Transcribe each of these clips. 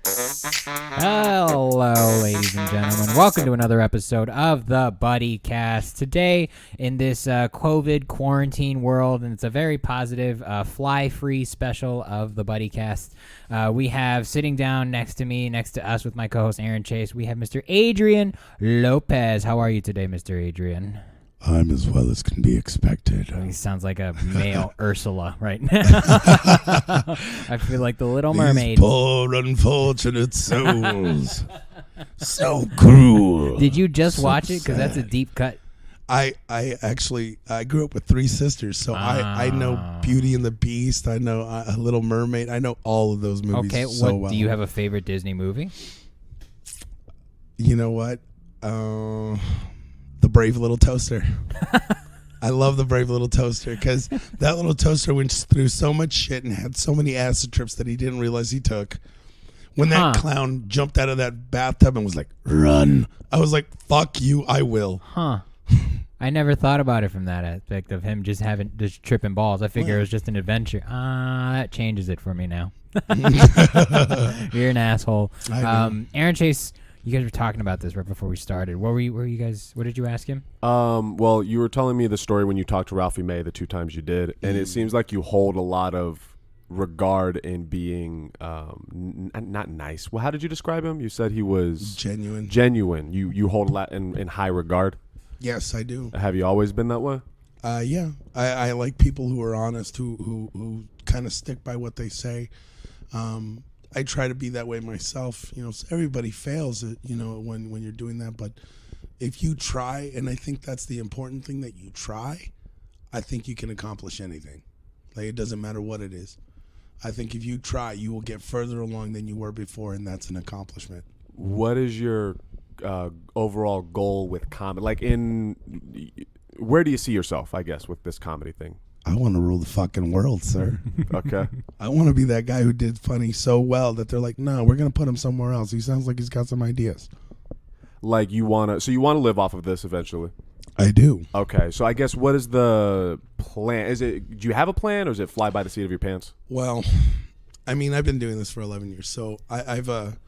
Hello, ladies and gentlemen. Welcome to another episode of the Buddycast. Today, in this COVID quarantine world, and it's a very positive, fly-free special of the Buddycast, we have sitting down next to us with my co-host Aaron Chase, we have Mr. Adrian Lopez. How are you today, Mr. Adrian? I'm as well as can be expected. He sounds like a male Ursula right now. I feel like the Little Mermaid. These poor unfortunate souls. So cruel. Did you just So watch it? Because that's a sad. deep cut. I grew up with three sisters, so I know Beauty and the Beast. I know Little Mermaid. I know all of those movies so well. Do you have a favorite Disney movie? You know what? The Brave Little Toaster. I love The Brave Little Toaster because that little toaster went through so much shit and had so many acid trips that he didn't realize he took. When that clown jumped out of that bathtub and was like, "Run," I was like, "Fuck you, I will." I never thought about it from that aspect of him just tripping balls. I figure it was just an adventure. That changes it for me now. You're an asshole. Aaron Chase, you guys were talking about this right before we started. What did you ask him? Well, you were telling me the story when you talked to Ralphie May the two times you did, and it seems like you hold a lot of regard in being not nice. Well, how did you describe him? You said he was genuine. You hold a lot in high regard. Yes, I do. Have you always been that way? Yeah. I like people who are honest, who kind of stick by what they say. I try to be that way myself. You know, everybody fails it, when you're doing that. But if you try, and I think that's the important thing, that you try, I think you can accomplish anything. Like, it doesn't matter what it is. I think if you try, you will get further along than you were before, and that's an accomplishment. What is your overall goal with comedy? Like, where do you see yourself, I guess, with this comedy thing? I want to rule the fucking world, sir. Okay. I want to be that guy who did funny so well that they're like, no, we're going to put him somewhere else. He sounds like he's got some ideas. Like, you want to live off of this eventually? I do. Okay. So I guess what is the plan? Do you have a plan, or is it fly by the seat of your pants? Well, I mean, I've been doing this for 11 years. So I've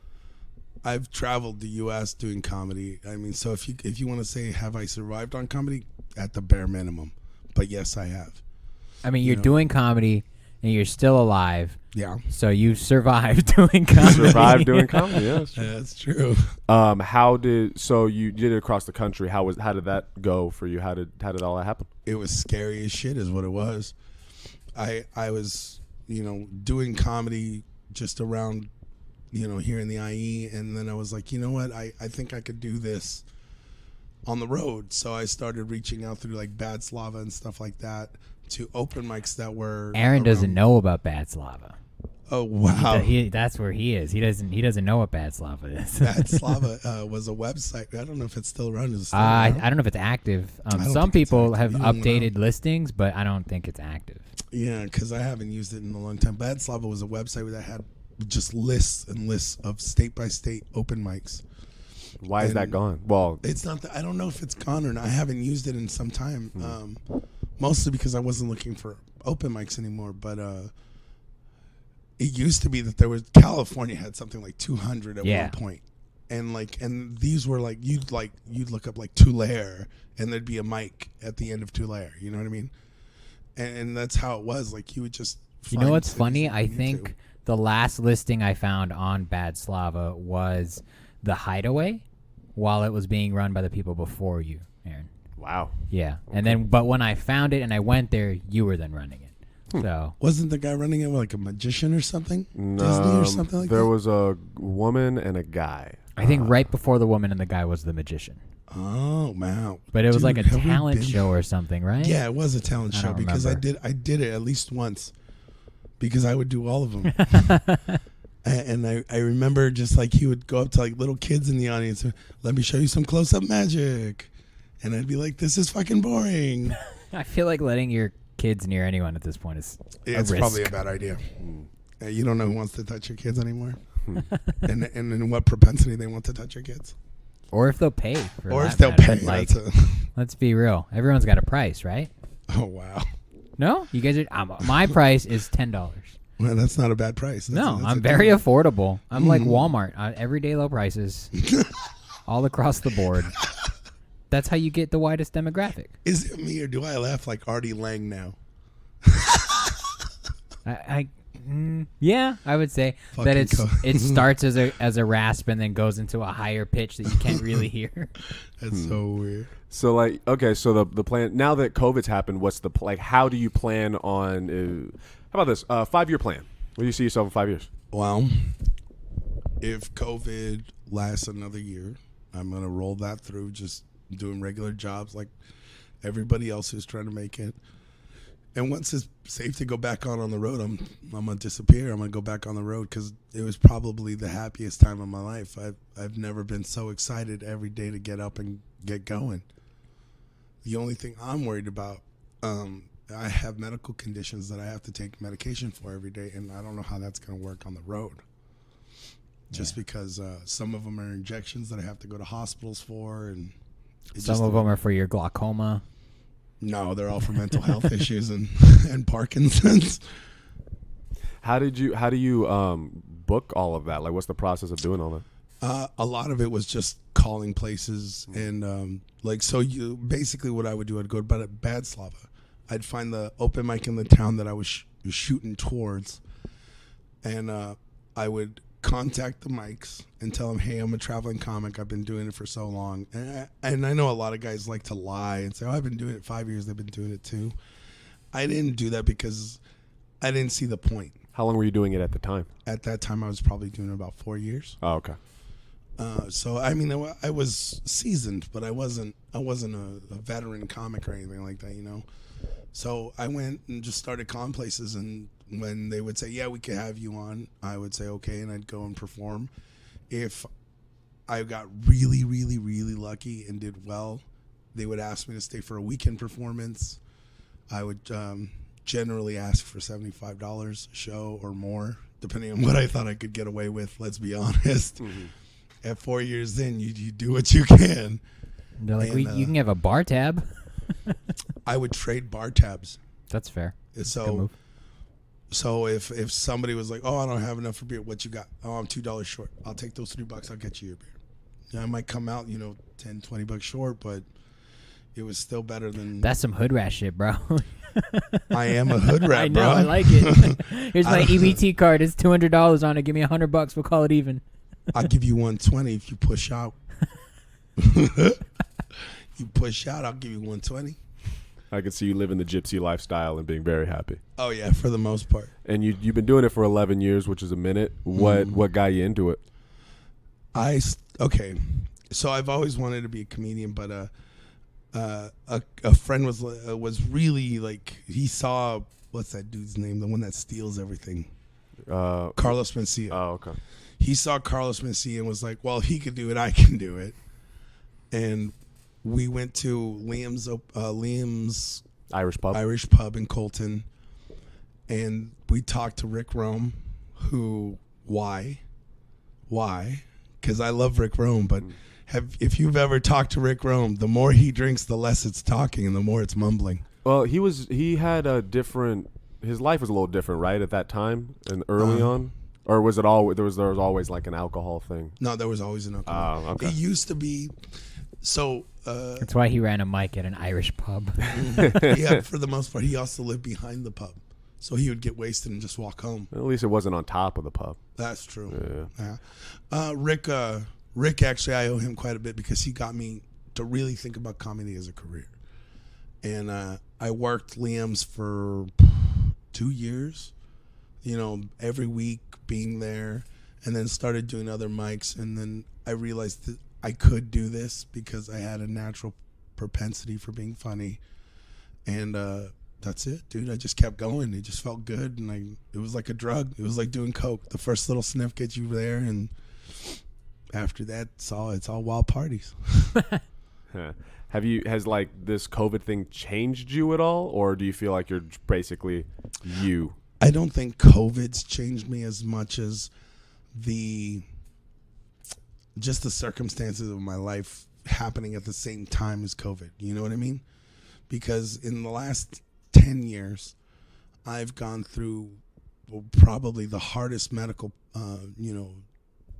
traveled the U.S. doing comedy. I mean, so if you want to say, have I survived on comedy? At the bare minimum. But yes, I have. I mean, you're doing comedy and you're still alive. Yeah. So you survived doing comedy. Survived doing comedy, yeah. That's true. So you did it across the country. How did that go for you? How did all that happen? It was scary as shit is what it was. I was, doing comedy just around, here in the IE, and then I was like, you know what? I think I could do this on the road. So I started reaching out through like Bad Slava and stuff like that to open mics that were Aaron doesn't know about Bad Slava. Oh wow. That's where he is. He doesn't know what Bad Slava is. Bad Slava was a website. I don't know if it's still around. I don't know if it's active. Some people have updated listings, but I don't think it's active. Yeah, because I haven't used it in a long time. Bad Slava was a website that had just lists and lists of state by state open mics. Why is that gone? Well, it's not that I don't know if it's gone or not. I haven't used it in some time, mostly because I wasn't looking for open mics anymore. But it used to be that California had something like 200 at one point, and these were like you'd look up like Tulare, and there'd be a mic at the end of Tulare. You know what I mean? And that's how it was. Like you would just. You know what's funny? I think the last listing I found on Bad Slava was The Hideaway, while it was being run by the people before you, Aaron. Wow. Yeah. Okay. And then, but when I found it and I went there, you were then running it. So wasn't the guy running it like a magician or something? No, Disney or something like that? There was a woman and a guy. I think right before the woman and the guy was the magician. Oh wow! But it was like a talent show or something, right? Yeah, it was a talent show because I did it at least once because I would do all of them. And I remember just like he would go up to like little kids in the audience and let me show you some close-up magic. And I'd be like, this is fucking boring. I feel like letting your kids near anyone at this point is it's probably a bad idea. You don't know who wants to touch your kids anymore. and in what propensity they want to touch your kids. Or if they'll pay. Or if they'll pay. Like, let's be real. Everyone's got a price, right? Oh, wow. No? You guys are... my price is $10. Well, that's not a bad price. That's I'm a very deal. affordable. I'm like Walmart, everyday low prices, all across the board. That's how you get the widest demographic. Is it me or do I laugh like Artie Lang now? Yeah, I would say that it starts as a rasp and then goes into a higher pitch that you can't really hear. That's so weird. So like, okay, so the plan now that COVID's happened, what's the like? How do you plan on? How about this 5-year plan? Where do you see yourself in 5 years? Well, if COVID lasts another year, I'm gonna roll that through, just doing regular jobs like everybody else who's trying to make it. And once it's safe to go back on the road, I'm gonna disappear. I'm gonna go back on the road because it was probably the happiest time of my life. I've never been so excited every day to get up and get going. The only thing I'm worried about, I have medical conditions that I have to take medication for every day, and I don't know how that's gonna work on the road. Just because some of them are injections that I have to go to hospitals for, and some of them are for your glaucoma. No, they're all for mental health issues and Parkinson's. How do you book all of that? Like, what's the process of doing all that? A lot of it was just calling places and you basically what I would do, I'd go to Bad Slava. I'd find the open mic in the town that I was shooting towards, and I would contact the mics and tell them, hey, I'm a traveling comic. I've been doing it for so long. And I know a lot of guys like to lie and say, oh, I've been doing it 5 years. They've been doing it too. I didn't do that because I didn't see the point. How long were you doing it at the time? At that time, I was probably doing it about 4 years. Oh, okay. So, I mean, I was seasoned, but I wasn't a veteran comic or anything like that, you know? So I went and just started calling places, and when they would say, yeah, we could have you on, I would say, okay, and I'd go and perform. If I got really, really, really lucky and did well, they would ask me to stay for a weekend performance. I would generally ask for $75 a show or more, depending on what I thought I could get away with, let's be honest. Mm-hmm. At 4 years in, you do what you can. They're like, you can have a bar tab. I would trade bar tabs. That's fair. So if somebody was like, oh, I don't have enough for beer, what you got? Oh, I'm $2 short. I'll take those $3. I'll get you your beer. Yeah, I might come out, $10, $20 short, but it was still better than. That's some hood rat shit, bro. I am a hood rat, I know, bro. I like it. Here's my EBT card. It's $200 on it. Give me $100. We'll call it even. I'll give you $120 if you push out. You push out, I'll give you $120. I could see you living the gypsy lifestyle and being very happy. Oh yeah, for the most part. And you've been doing it for 11 years, which is a minute. What got you into it? Okay, so I've always wanted to be a comedian, but a friend was really like, he saw, what's that dude's name? The one that steals everything. Carlos Mencia. Oh, okay. He saw Carlos Mencia and was like, well, he could do it, I can do it. And we went to Liam's Irish pub in Colton, and we talked to Rick Rome, why? Because I love Rick Rome, but if you've ever talked to Rick Rome, the more he drinks, the less it's talking and the more it's mumbling. Well, he had a different, his life was a little different, right, at that time and early on? Or was it all, there was always like an alcohol thing? No, there was always an alcohol. Okay. It used to be, so. That's why he ran a mic at an Irish pub. Yeah, for the most part. He also lived behind the pub. So he would get wasted and just walk home. At least it wasn't on top of the pub. That's true. Yeah. Rick, actually, I owe him quite a bit because he got me to really think about comedy as a career. And I worked Liam's for 2 years, every week being there, and then started doing other mics. And then I realized that I could do this because I had a natural propensity for being funny. And that's it, dude. I just kept going. It just felt good. And it was like a drug. It was like doing coke. The first little sniff gets you there. And after that, it's all wild parties. Has like this COVID thing changed you at all? Or do you feel like you're basically you? I don't think COVID's changed me as much as just the circumstances of my life happening at the same time as COVID. You know what I mean? Because in the last 10 years, I've gone through probably the hardest medical,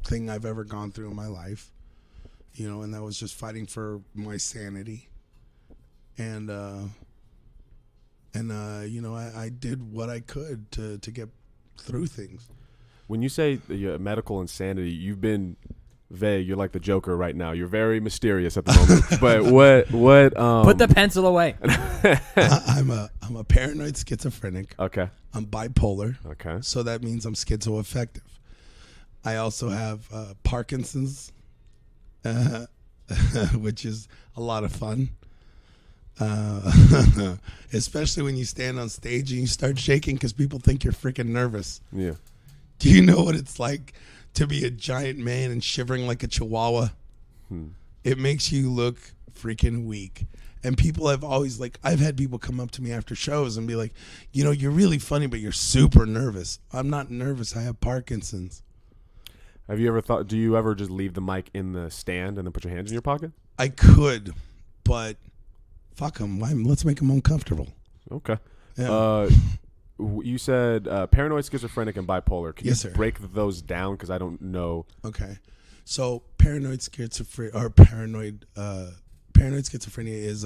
thing I've ever gone through in my life. And that was just fighting for my sanity. And I did what I could to get through things. When you say medical insanity, you've been vague. You're like the Joker right now. You're very mysterious at the moment. But what? Put the pencil away. I'm a paranoid schizophrenic. Okay. I'm bipolar. Okay. So that means I'm schizoaffective. I also have Parkinson's, which is a lot of fun. Especially when you stand on stage and you start shaking because people think you're freaking nervous. Yeah. Do you know what it's like to be a giant man and shivering like a chihuahua? It makes you look freaking weak. And people have always, I've had people come up to me after shows and be like, you're really funny, but you're super nervous. I'm not nervous. I have Parkinson's. Have you ever thought, do you ever just leave the mic in the stand and then put your hands in your pocket? I could, but fuck them. Let's make them uncomfortable. Okay. Yeah. You said paranoid, schizophrenic, and bipolar. Can Yes, you sir. break those down? Because I don't know. Okay. So paranoid schizophrenia is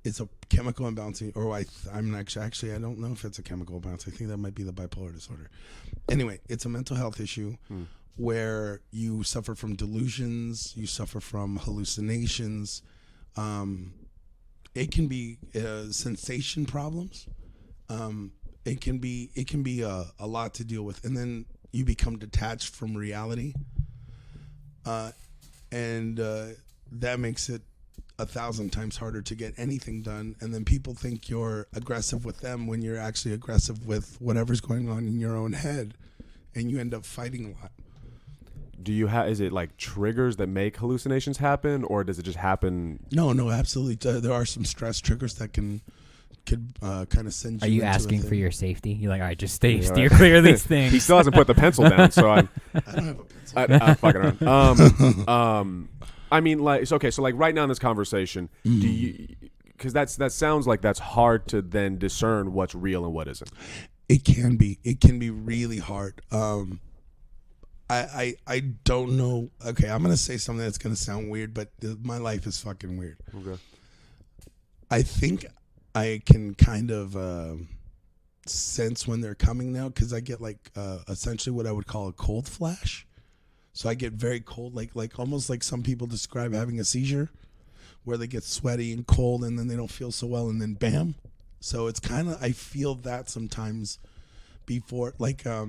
it's a chemical imbalance, or I'm actually I don't know if it's a chemical imbalance. I think that might be the bipolar disorder. Anyway, it's a mental health issue where you suffer from delusions, you suffer from hallucinations. It can be sensation problems. It can be a lot to deal with, and then you become detached from reality, and that makes it 1,000 times harder to get anything done. And then people think you're aggressive with them when you're actually aggressive with whatever's going on in your own head, and you end up fighting a lot. Do you have? Is it like triggers that make hallucinations happen, or does it just happen? No, absolutely. There are some stress triggers that could kind of send you. Are you into asking a for thing. your safety? You're like, all right, just steer right. clear of these things. He still hasn't put the pencil down, so I'm I don't have a pencil. I'm fucking around. I mean, so right now in this conversation, do you? Because that sounds like that's hard to then discern what's real and what isn't. It can be really hard. I don't know. Okay, I'm gonna say something that's gonna sound weird, but my life is fucking weird. Okay. I think I can kind of sense when they're coming now, because I get essentially what I would call a cold flash. So I get very cold, like almost like some people describe having a seizure, where they get sweaty and cold and then they don't feel so well, and then bam. So it's kind of, I feel that sometimes before, a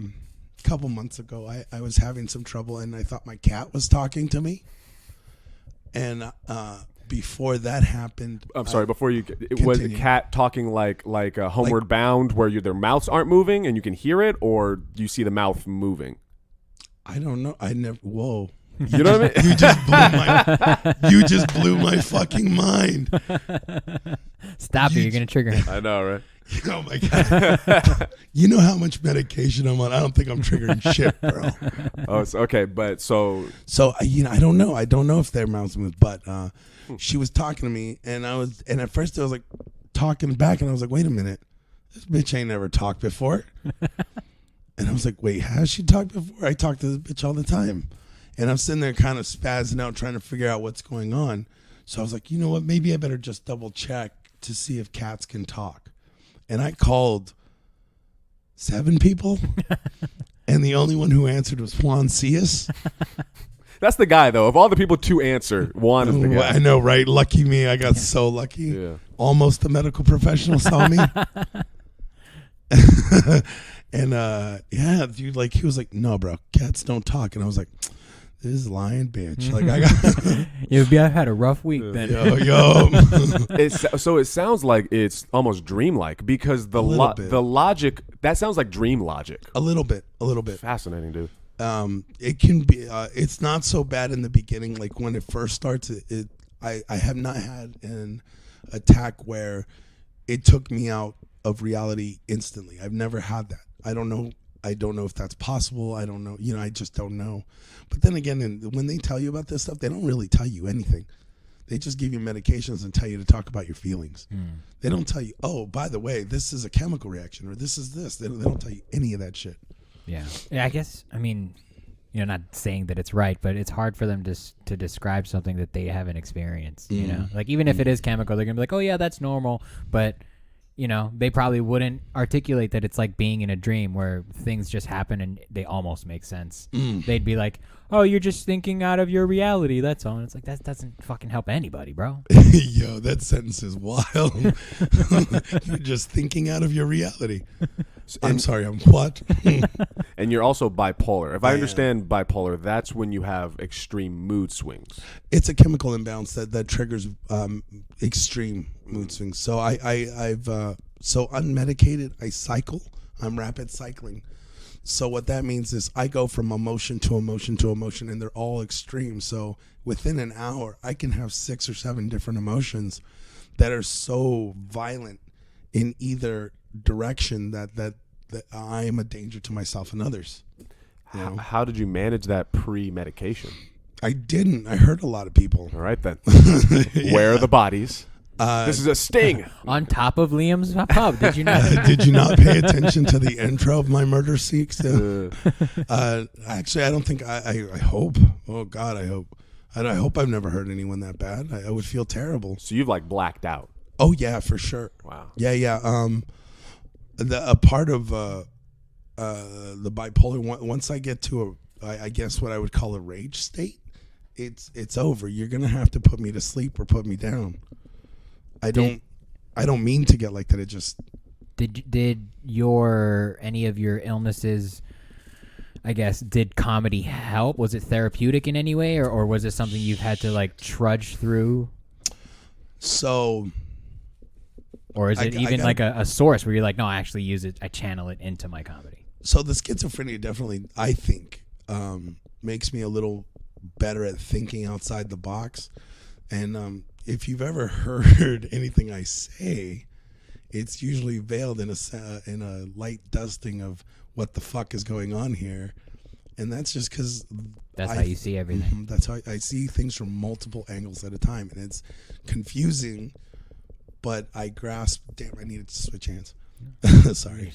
couple months ago, I was having some trouble and I thought my cat was talking to me. And before that happened, I'm sorry. Before you, was the continue. cat talking like Homeward Bound, where their mouths aren't moving and you can hear it, or do you see the mouth moving? I don't know. Whoa. You know what I mean? You just blew my fucking mind. Stop it. You're going to trigger him. I know, right? Oh my God. You know how much medication I'm on? I don't think I'm triggering shit, bro. Oh, it's okay. But so I don't know. I don't know if their mouths move, but she was talking to me, and at first I was like talking back, and I was like, wait a minute, this bitch ain't never talked before. And I was like, wait, has she talked before? I talk to this bitch all the time. And I'm sitting there kind of spazzing out, trying to figure out what's going on. So I was like, you know what? Maybe I better just double check to see if cats can talk. And I called 7 people, and the only one who answered was Juan Cias. that's the guy, though. Of all the people to answer, Juan is the guy. I know, right? Lucky me. I got so lucky. Yeah. Almost a medical professional saw me. And yeah, dude, he was like, no, bro, cats don't talk. And I was like, this is lying bitch. I got I've had a rough week then. yo. So it sounds like it's almost dreamlike, because the logic, that sounds like dream logic. A little bit. Fascinating, dude. It can be. It's not so bad in the beginning. Like when it first starts, I have not had an attack where it took me out of reality instantly. I've never had that. I don't know if that's possible. I don't know. I just don't know. But then again, when they tell you about this stuff, they don't really tell you anything. They just give you medications and tell you to talk about your feelings. They don't tell you, oh, by the way, this is a chemical reaction or this is this. They don't tell you any of that shit. Yeah. I guess, I mean, not saying that it's right, but it's hard for them to describe something that they haven't experienced, Like, even if it is chemical, they're going to be like, oh, yeah, that's normal. But, they probably wouldn't articulate that it's like being in a dream where things just happen and they almost make sense. They'd be like, oh, you're just thinking out of your reality, that's all. And it's like, that doesn't fucking help anybody, bro. Yo, that sentence is wild. You're just thinking out of your reality. I'm sorry, I'm what? And you're also bipolar. If I understand bipolar, that's when you have extreme mood swings. It's a chemical imbalance that triggers extreme mood swings. So I've so unmedicated, I cycle. I'm rapid cycling. So what that means is I go from emotion to emotion to emotion, and they're all extreme. So within an hour, I can have 6 or 7 different emotions that are so violent in either direction that I am a danger to myself and others. How did you manage that pre-medication? I didn't. I hurt a lot of people. All right, then. Where are the bodies? This is a sting. On top of Liam's pub. Did you not? Did you not pay attention to the intro of my murder seeks? Actually, I don't think I hope. Oh, God, I hope. I hope I've never hurt anyone that bad. I would feel terrible. So you've like blacked out. Oh, yeah, for sure. Wow. Yeah. A part of the bipolar, once I get to I guess what I would call a rage state, it's over. You're going to have to put me to sleep or put me down. I don't mean to get like that. It just did any of your illnesses, I guess, did comedy help? Was it therapeutic in any way, or was it something you've had to like trudge through? So, or is it like a source where you're like, no, I actually use it, I channel it into my comedy? So the schizophrenia definitely, I think, makes me a little better at thinking outside the box. And if you've ever heard anything I say, it's usually veiled in a light dusting of what the fuck is going on here. And that's just because that's how you see everything. That's how I see things from multiple angles at a time. And it's confusing, but I grasp, damn, I needed to switch hands. Sorry.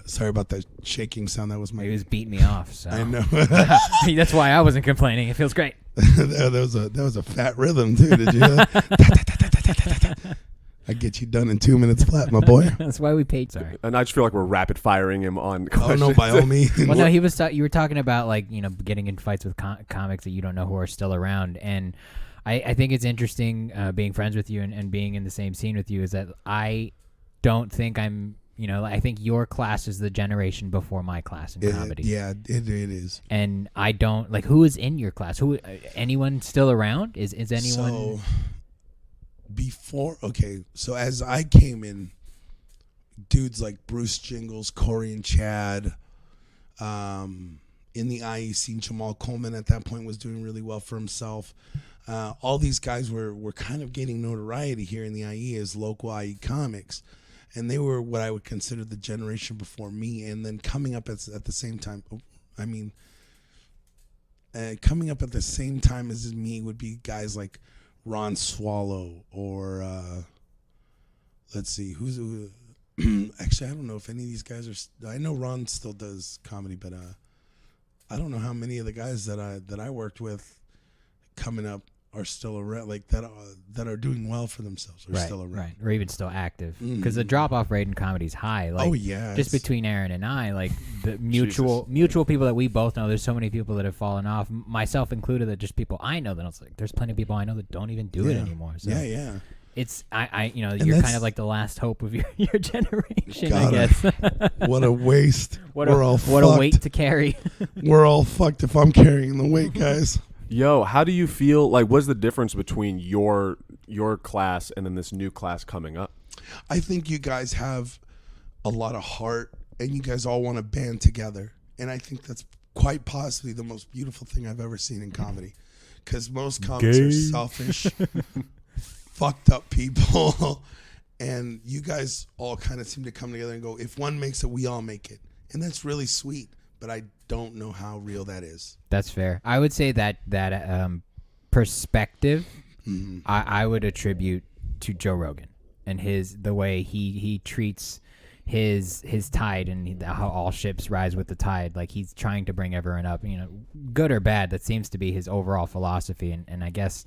Sorry about that shaking sound. That was He was beating me off. So. I know. That's why I wasn't complaining. It feels great. that was a fat rhythm too. Did you hear that? I get you done in 2 minutes flat, my boy. That's why we paid. Sorry. And I just feel like we're rapid firing him on questions. Oh no, by all means. Well, no, you were talking about like getting in fights with comics that you don't know who are still around, and I think it's interesting being friends with you and being in the same scene with you is that I don't think I'm. I think your class is the generation before my class in comedy. Yeah, it is. And I don't like who is in your class. Who anyone still around? Is anyone? So as I came in, dudes like Bruce Jingles, Corey and Chad, in the IE scene, Jamal Coleman at that point was doing really well for himself. All these guys were kind of gaining notoriety here in the IE as local IE comics. And they were what I would consider the generation before me. And then coming up at the same time, coming up at the same time as me would be guys like Ron Swallow or, let's see, who's actually, I don't know if any of these guys are, I know Ron still does comedy, but I don't know how many of the guys that I worked with coming up are still around, like that are doing well for themselves, are still around, right, or even still active. Because the drop-off rate in comedy is high. Like, oh yeah, just between Aaron and I, like the mutual people that we both know. There's so many people that have fallen off, myself included. That just people I know that it's like there's plenty of people I know that don't even do it anymore. So yeah. It's you're kind of like the last hope of your generation. I guess. What a waste. What a weight to carry. We're all fucked if I'm carrying the weight, guys. Yo, how do you feel? Like, what's the difference between your class and then this new class coming up? I think you guys have a lot of heart, and you guys all want to band together. And I think that's quite possibly the most beautiful thing I've ever seen in comedy. Because most comics are selfish, fucked up people. And you guys all kind of seem to come together and go, if one makes it, we all make it. And that's really sweet. But I don't know how real that is. That's fair. I would say that perspective, I would attribute to Joe Rogan and the way he treats his tide and how all ships rise with the tide. Like, he's trying to bring everyone up, good or bad. That seems to be his overall philosophy. And I guess,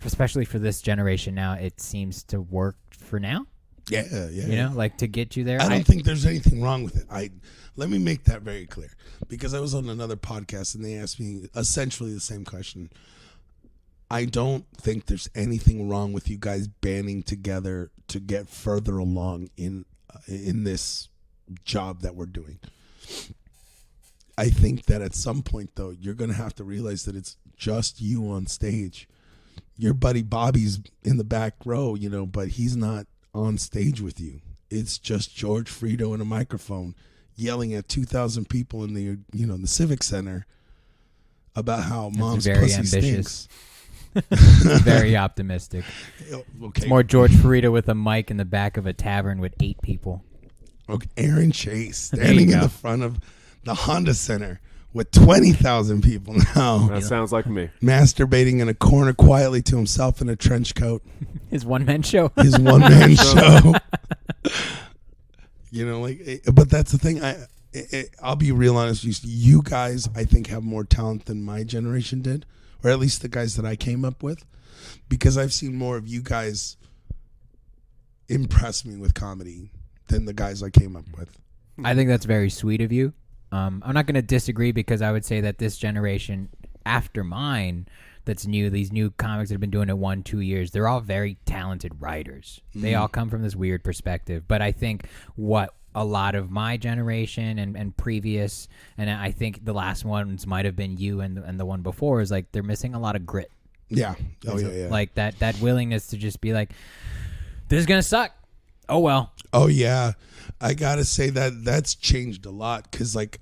especially for this generation now, it seems to work for now. Yeah. Like, to get you there. I don't think there's anything wrong with it. Let me make that very clear, because I was on another podcast and they asked me essentially the same question. I don't think there's anything wrong with you guys banding together to get further along in this job that we're doing. I think that at some point, though, you're going to have to realize that it's just you on stage. Your buddy Bobby's in the back row, but he's not on stage with you. It's just George Frito and a microphone yelling at 2,000 people in the the Civic Center about how mom's very pussy ambitious. stinks. Very optimistic. Okay. It's more George Farida with a mic in the back of a tavern with 8 people. Okay. Aaron Chase standing in the front of the Honda Center with 20,000 people now. That sounds like me. Masturbating in a corner quietly to himself in a trench coat. His one-man show. His one-man show. But that's the thing. I'll be real honest with you. You guys, I think, have more talent than my generation did, or at least the guys that I came up with, because I've seen more of you guys impress me with comedy than the guys I came up with. I think that's very sweet of you. I'm not going to disagree, because I would say that this generation after mine that's new, these new comics that have been doing it 1-2 years, they're all very talented writers. They all come from this weird perspective. But I think what a lot of my generation and previous, and I think the last ones might have been you and the one before, is like they're missing a lot of grit. Yeah. Oh, yeah. Like that willingness to just be like, this is going to suck. Oh, well. Oh, yeah. I got to say that's changed a lot, because, like,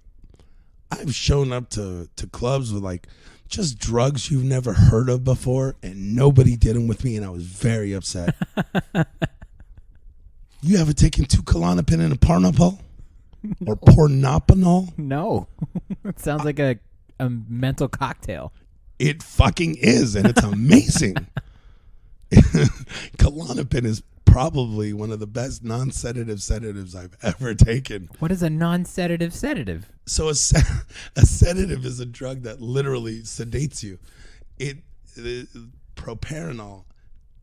I've shown up to clubs with, like, just drugs you've never heard of before, and nobody did them with me, and I was very upset. You ever taken 2 Klonopin and a Parnopol? Or Pornopanol? No. It sounds like a mental cocktail. It fucking is, and it's amazing. Klonopin is probably one of the best non-sedative sedatives I've ever taken. What is a non-sedative sedative? So a sedative is a drug that literally sedates you. Proparanol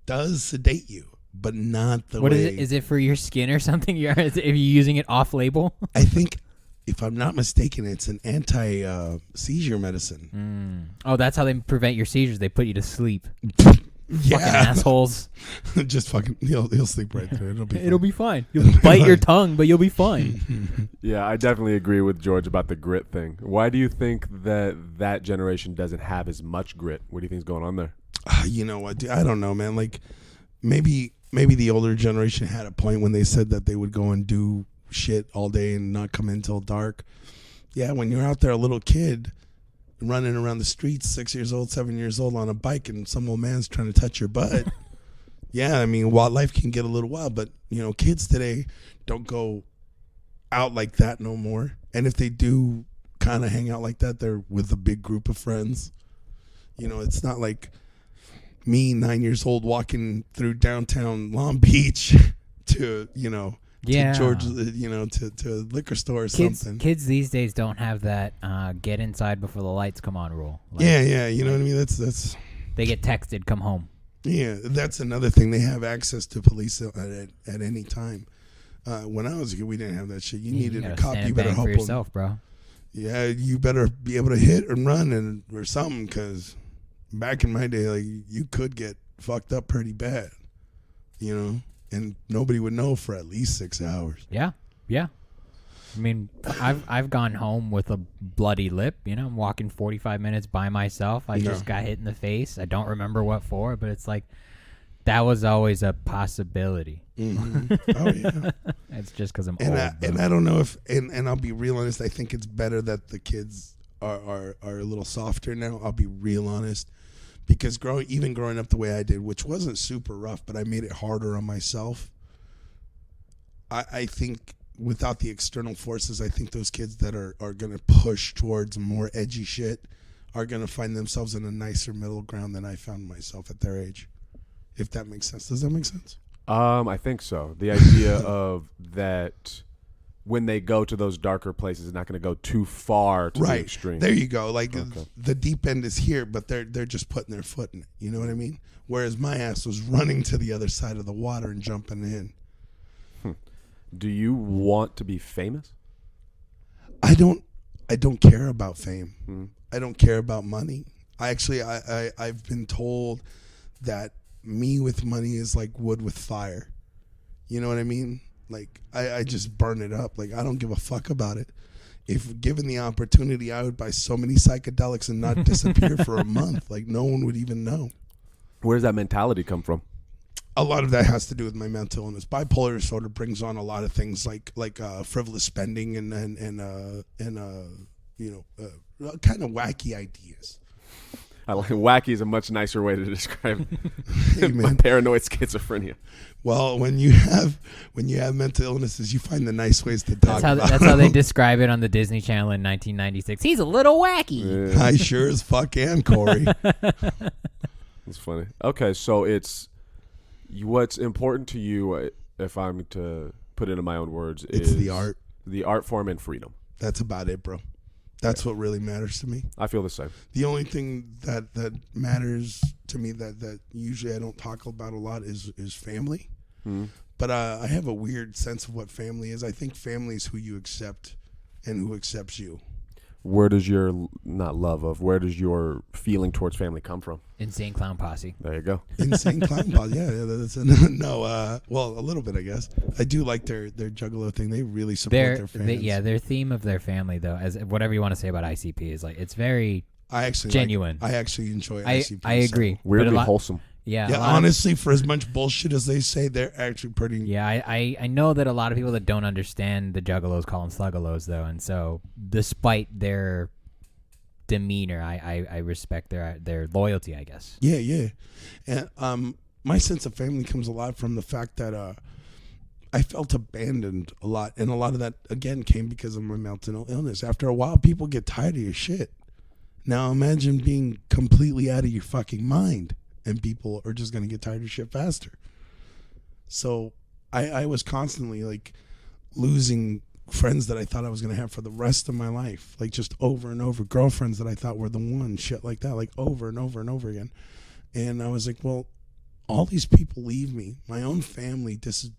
does sedate you, but not the way. What is it? Is it for your skin or something? Are you using it off-label? I think, if I'm not mistaken, it's an anti-seizure medicine. Oh, that's how they prevent your seizures. They put you to sleep. Yeah. Fucking assholes. Just fucking, he'll sleep right there. It'll be fine. You'll bite your tongue, but you'll be fine. Yeah, I definitely agree with George about the grit thing. Why do you think that generation doesn't have as much grit? What do you think is going on there? You know what, dude? I don't know, man. Like, maybe the older generation had a point when they said that they would go and do shit all day and not come in till dark. Yeah, when you're out there a little kid running around the streets, 6 years old, 7 years old on a bike, and some old man's trying to touch your butt. Yeah, I mean, life can get a little wild, but, kids today don't go out like that no more. And if they do kind of hang out like that, they're with a big group of friends. It's not like me, 9 years old, walking through downtown Long Beach to, Yeah. to George, to a liquor store or something. Kids these days don't have that get inside before the lights come on rule. Like, Yeah, you know what I mean? That's they get texted, come home. Yeah, that's another thing. They have access to police at any time. When I was a kid, we didn't have that shit. You needed a cop. You better help help for yourself, bro. Yeah, you better be able to hit and run or something, because back in my day, like, you could get fucked up pretty bad, and nobody would know for at least 6 hours. Yeah. I mean, I've gone home with a bloody lip. I'm walking 45 minutes by myself. I just got hit in the face. I don't remember what for, but it's like that was always a possibility. Mm-hmm. Oh yeah, it's just because I'm and old. And I don't know if and I'll be real honest. I think it's better that the kids are a little softer now. I'll be real honest, because growing up the way I did, which wasn't super rough, but I made it harder on myself. I think without the external forces, I think those kids that are going to push towards more edgy shit are going to find themselves in a nicer middle ground than I found myself at their age. If that makes sense. Does that make sense? I think so. The idea of that when they go to those darker places, it's not going to go too far to the extreme. There you go. Like the deep end is here, but they're just putting their foot in it. You know what I mean? Whereas my ass was running to the other side of the water and jumping in. Do you want to be famous? I don't care about fame. I don't care about money. I've been told that me with money is like wood with fire. You know what I mean? Like I just burn it up. Like I don't give a fuck about it. If given the opportunity, I would buy so many psychedelics and not disappear for a month. Like no one would even know. Where does that mentality come from? A lot of that has to do with my mental illness. Bipolar disorder brings on a lot of things like frivolous spending and kind of wacky ideas. I like wacky is a much nicer way to describe Hey, my man. paranoid schizophrenia. Well, when you have mental illnesses, you find the nice ways to talk about That's how they them. describe it on the Disney Channel in 1996. He's a little wacky. Yeah, I sure as fuck am, Corey. it's funny. Okay, so it's what's important to you, if I'm to put it in my own words, It's is the art form, and freedom. That's about it, bro. That's what really matters to me. I feel the same. The only thing that matters to me that usually I don't talk about a lot is family. But I have a weird sense of what family is. I think family is who you accept and who accepts you. Where does your where does your feeling towards family come from? Insane Clown Posse. There you go. Insane Clown Posse. Yeah, that's well, a little bit, I guess. I do like their Juggalo thing. They really support their fans. Their theme of their family, though, as whatever you want to say about ICP, is like it's very genuine. I actually enjoy ICP. I agree. Weirdly wholesome. Yeah, honestly, for as much bullshit as they say, they're actually pretty. Yeah, I know that a lot of people that don't understand the Juggalos call them Sluggalos, though, and so despite their demeanor, I respect their loyalty, I guess. Yeah. And my sense of family comes a lot from the fact that I felt abandoned a lot, and a lot of that again came because of my mental illness. After a while, people get tired of your shit. Now imagine being completely out of your fucking mind. And people are just going to get tired of shit faster. So I was constantly like losing friends that I thought I was going to have for the rest of my life. Like just over and over. Girlfriends that I thought were the one. Shit like that. Like over and over and over again. And I was like, well, all these people leave me. My own family just,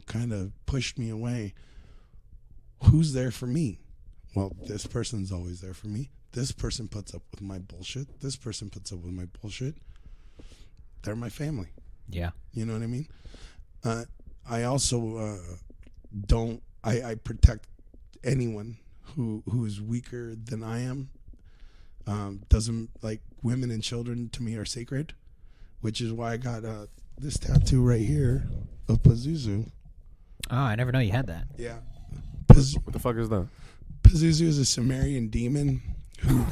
kind of pushed me away. Who's there for me? Well, this person's always there for me. This person puts up with my bullshit. This person puts up with my bullshit. They're my family. Yeah. You know what I mean? I also don't. I protect anyone who is weaker than I am. Doesn't like women and children to me are sacred, which is why I got this tattoo right here of Pazuzu. Oh, I never know you had that. Yeah. What the fuck is that? Pazuzu is a Sumerian demon who.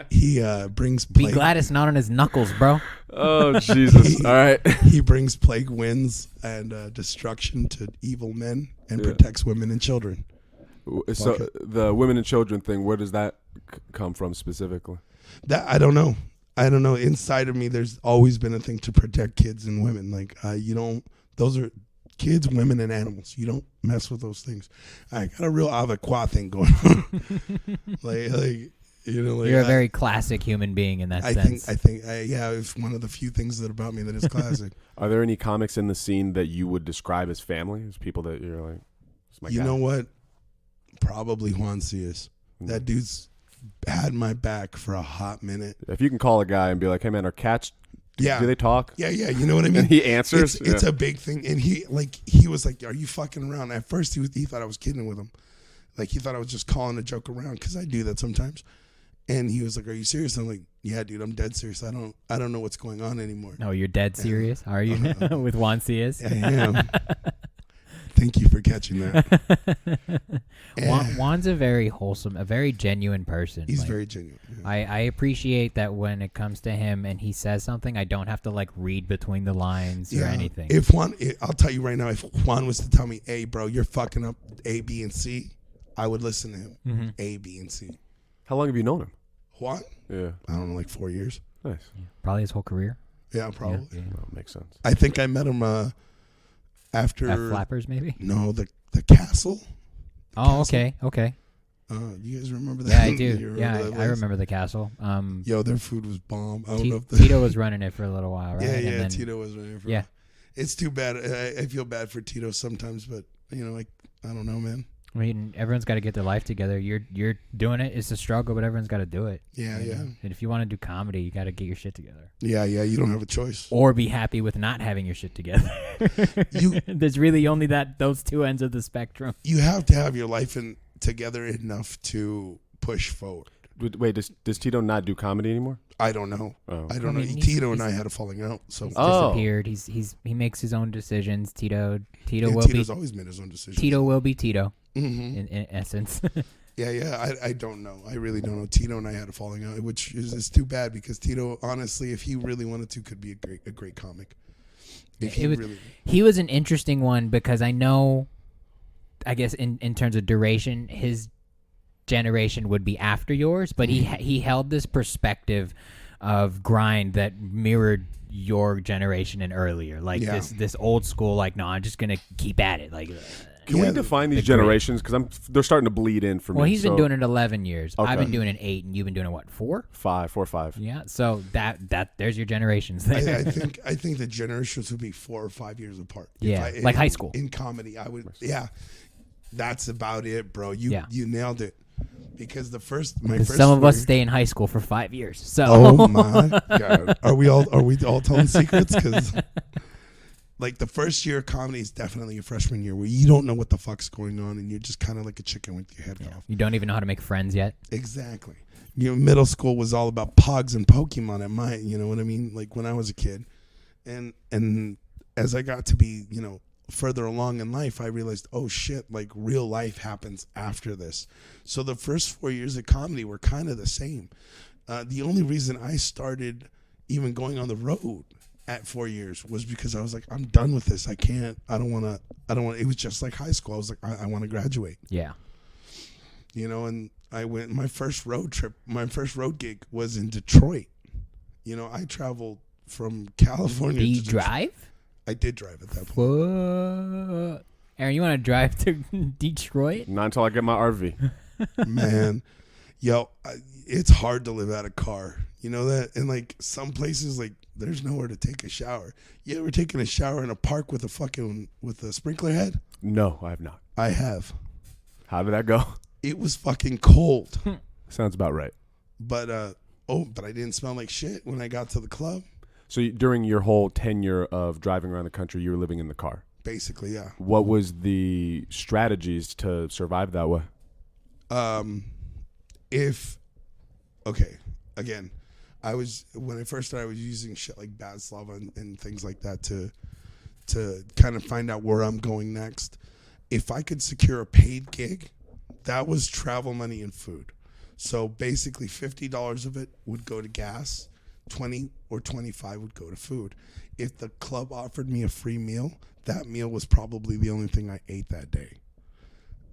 He brings Be plague. glad it's not on his knuckles, bro. Oh, Jesus. All right. He brings plague winds and destruction to evil men and protects women and children. So the women and children thing, where does that come from specifically? That I don't know. Inside of me, there's always been a thing to protect kids and women. Like you don't. Those are kids, women, and animals. You don't mess with those things. I got a real Avaqua thing going on. like. You're a very classic human being in that sense. I think, it's one of the few things about me that is classic. Are there any comics in the scene that you would describe as family? As people that you're like, it's my guy? know what? Probably Juan Cias. That dude's had my back for a hot minute. If you can call a guy and be like, hey man, are cats, do they talk? Yeah, you know what I mean? And he answers. It's a big thing. And he was like, are you fucking around? At first he thought I was kidding with him. Like he thought I was just calling a joke around because I do that sometimes. And he was like, "Are you serious?" I'm like, "Yeah, dude, I'm dead serious. I don't know what's going on anymore." No, you're dead serious. Are you with Juan Cias? I am. Thank you for catching that. Juan's a very wholesome, a very genuine person. He's very genuine. Yeah. I appreciate that when it comes to him and he says something, I don't have to like read between the lines or anything. I'll tell you right now, if Juan was to tell me, "Hey, bro, you're fucking up A, B, and C," I would listen to him. A, B, and C. How long have you known him? Juan? Yeah. I don't know, like 4 years. Nice. Probably his whole career. Yeah, probably. Yeah. Well, makes sense. I think I met him after At Flappers, maybe. No, the castle. Oh, Castle? okay. You guys remember that? Yeah, I You do. remember Yeah, that I place? remember the castle. Yo, their food was bomb. I don't know if Tito was running it for a little while, right? Yeah, And then, Tito was running for. Yeah. It's too bad. I feel bad for Tito sometimes, but like I don't know, man. I mean, everyone's got to get their life together. You're doing it. It's a struggle, but everyone's got to do it. Yeah, You yeah. know? And if you want to do comedy, you got to get your shit together. Yeah, yeah. You don't have a choice. Or be happy with not having your shit together. There's really only those two ends of the spectrum. You have to have your life together enough to push forward. Wait, does Tito not do comedy anymore? I don't know. Oh. I don't know. mean, Tito and I had a falling out. So He's Oh. disappeared. He makes his own decisions. Tito will Tito's be always made his own decisions. Tito will be Tito Mm-hmm. in essence. Yeah. I don't know. I really don't know. Tito and I had a falling out, which is too bad because Tito, honestly, if he really wanted to, could be a great comic. If He was an interesting one because I guess in terms of duration, his generation would be after yours, but he held this perspective of grind that mirrored your generation and earlier, like this old school, like, no, I'm just gonna keep at it, like. Can we define these generations? Because they're starting to bleed in for me. Well, he's been doing it 11 years. Okay. I've been doing it 8, and you've been doing it what, 4? 4 or 5. Yeah. So that there's your generations there. I think the generations would be 4 or 5 years apart. Yeah, like high school. In comedy, I would. Yeah, that's about it, bro. You nailed it. Because some of us stay in high school for 5 years. So. Oh my God, are we all telling secrets? Because like the first year of comedy is definitely your freshman year, where you don't know what the fuck's going on, and you're just kind of like a chicken with your head off. You don't even know how to make friends yet. Exactly. Middle school was all about Pogs and Pokemon at my, you know what I mean? Like when I was a kid, and as I got to be, further along in life, I realized, oh shit, like real life happens after this. So the first 4 years of comedy were kind of the same. The only reason I started even going on the road at 4 years was because I was like, I'm done with this. I don't want to, it was just like high school. I was like, I want to graduate. Yeah. And I went, my first road gig was in Detroit. I traveled from California. Do you drive? I did drive at that point. What? Aaron, you want to drive to Detroit? Not until I get my RV. Man, it's hard to live out of car. You know that? And like some places, like there's nowhere to take a shower. You ever taken a shower in a park with a sprinkler head? No, I have not. I have. How did that go? It was fucking cold. Sounds about right. But but I didn't smell like shit when I got to the club. So during your whole tenure of driving around the country, you were living in the car? Basically, yeah. What was the strategies to survive that way? Again, when I first started, I was using shit like Bad Slava and things like that to kind of find out where I'm going next. If I could secure a paid gig, that was travel money and food. So basically $50 of it would go to gas, 20 or 25 would go to food. If the club offered me a free meal, that meal was probably the only thing I ate that day.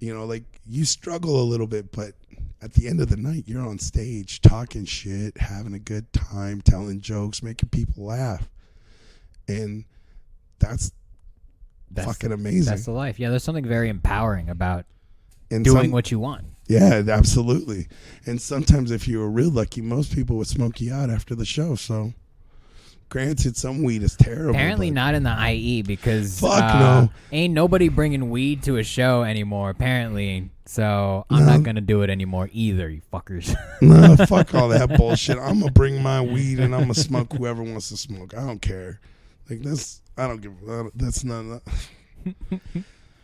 Like you struggle a little bit, but at the end of the night, you're on stage talking shit, having a good time, telling jokes, making people laugh. And that's fucking amazing. That's the life. Yeah, there's something very empowering about doing what you want. Yeah, absolutely. And sometimes if you were real lucky, most people would smoke you out after the show. So granted, some weed is terrible. Apparently not in the IE because no. Ain't nobody bringing weed to a show anymore, apparently. So I'm not going to do it anymore either, you fuckers. No, fuck all that bullshit. I'm going to bring my weed and I'm going to smoke whoever wants to smoke. I don't care. Like this, I don't give that's not. A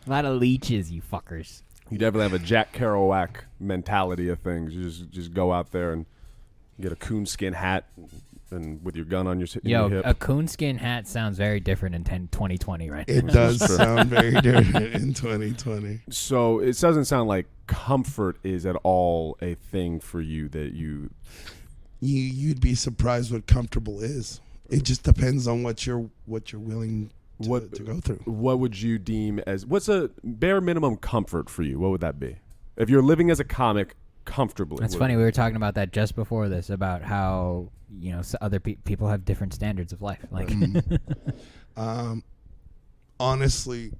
lot of leeches, you fuckers. You definitely have a Jack Kerouac mentality of things. You just go out there and get a coonskin hat and with your gun on your hip. A coonskin hat sounds very different in 2020 right now. It does sound very different in 2020. So it doesn't sound like comfort is at all a thing for you that you'd be surprised what comfortable is. It just depends on what you're willing to go through. What would you deem as what's a bare minimum comfort for you? What would that be? If you're living as a comic comfortably. That's funny. We were talking about that just before this, about how, you know, other people have different standards of life. Like, honestly,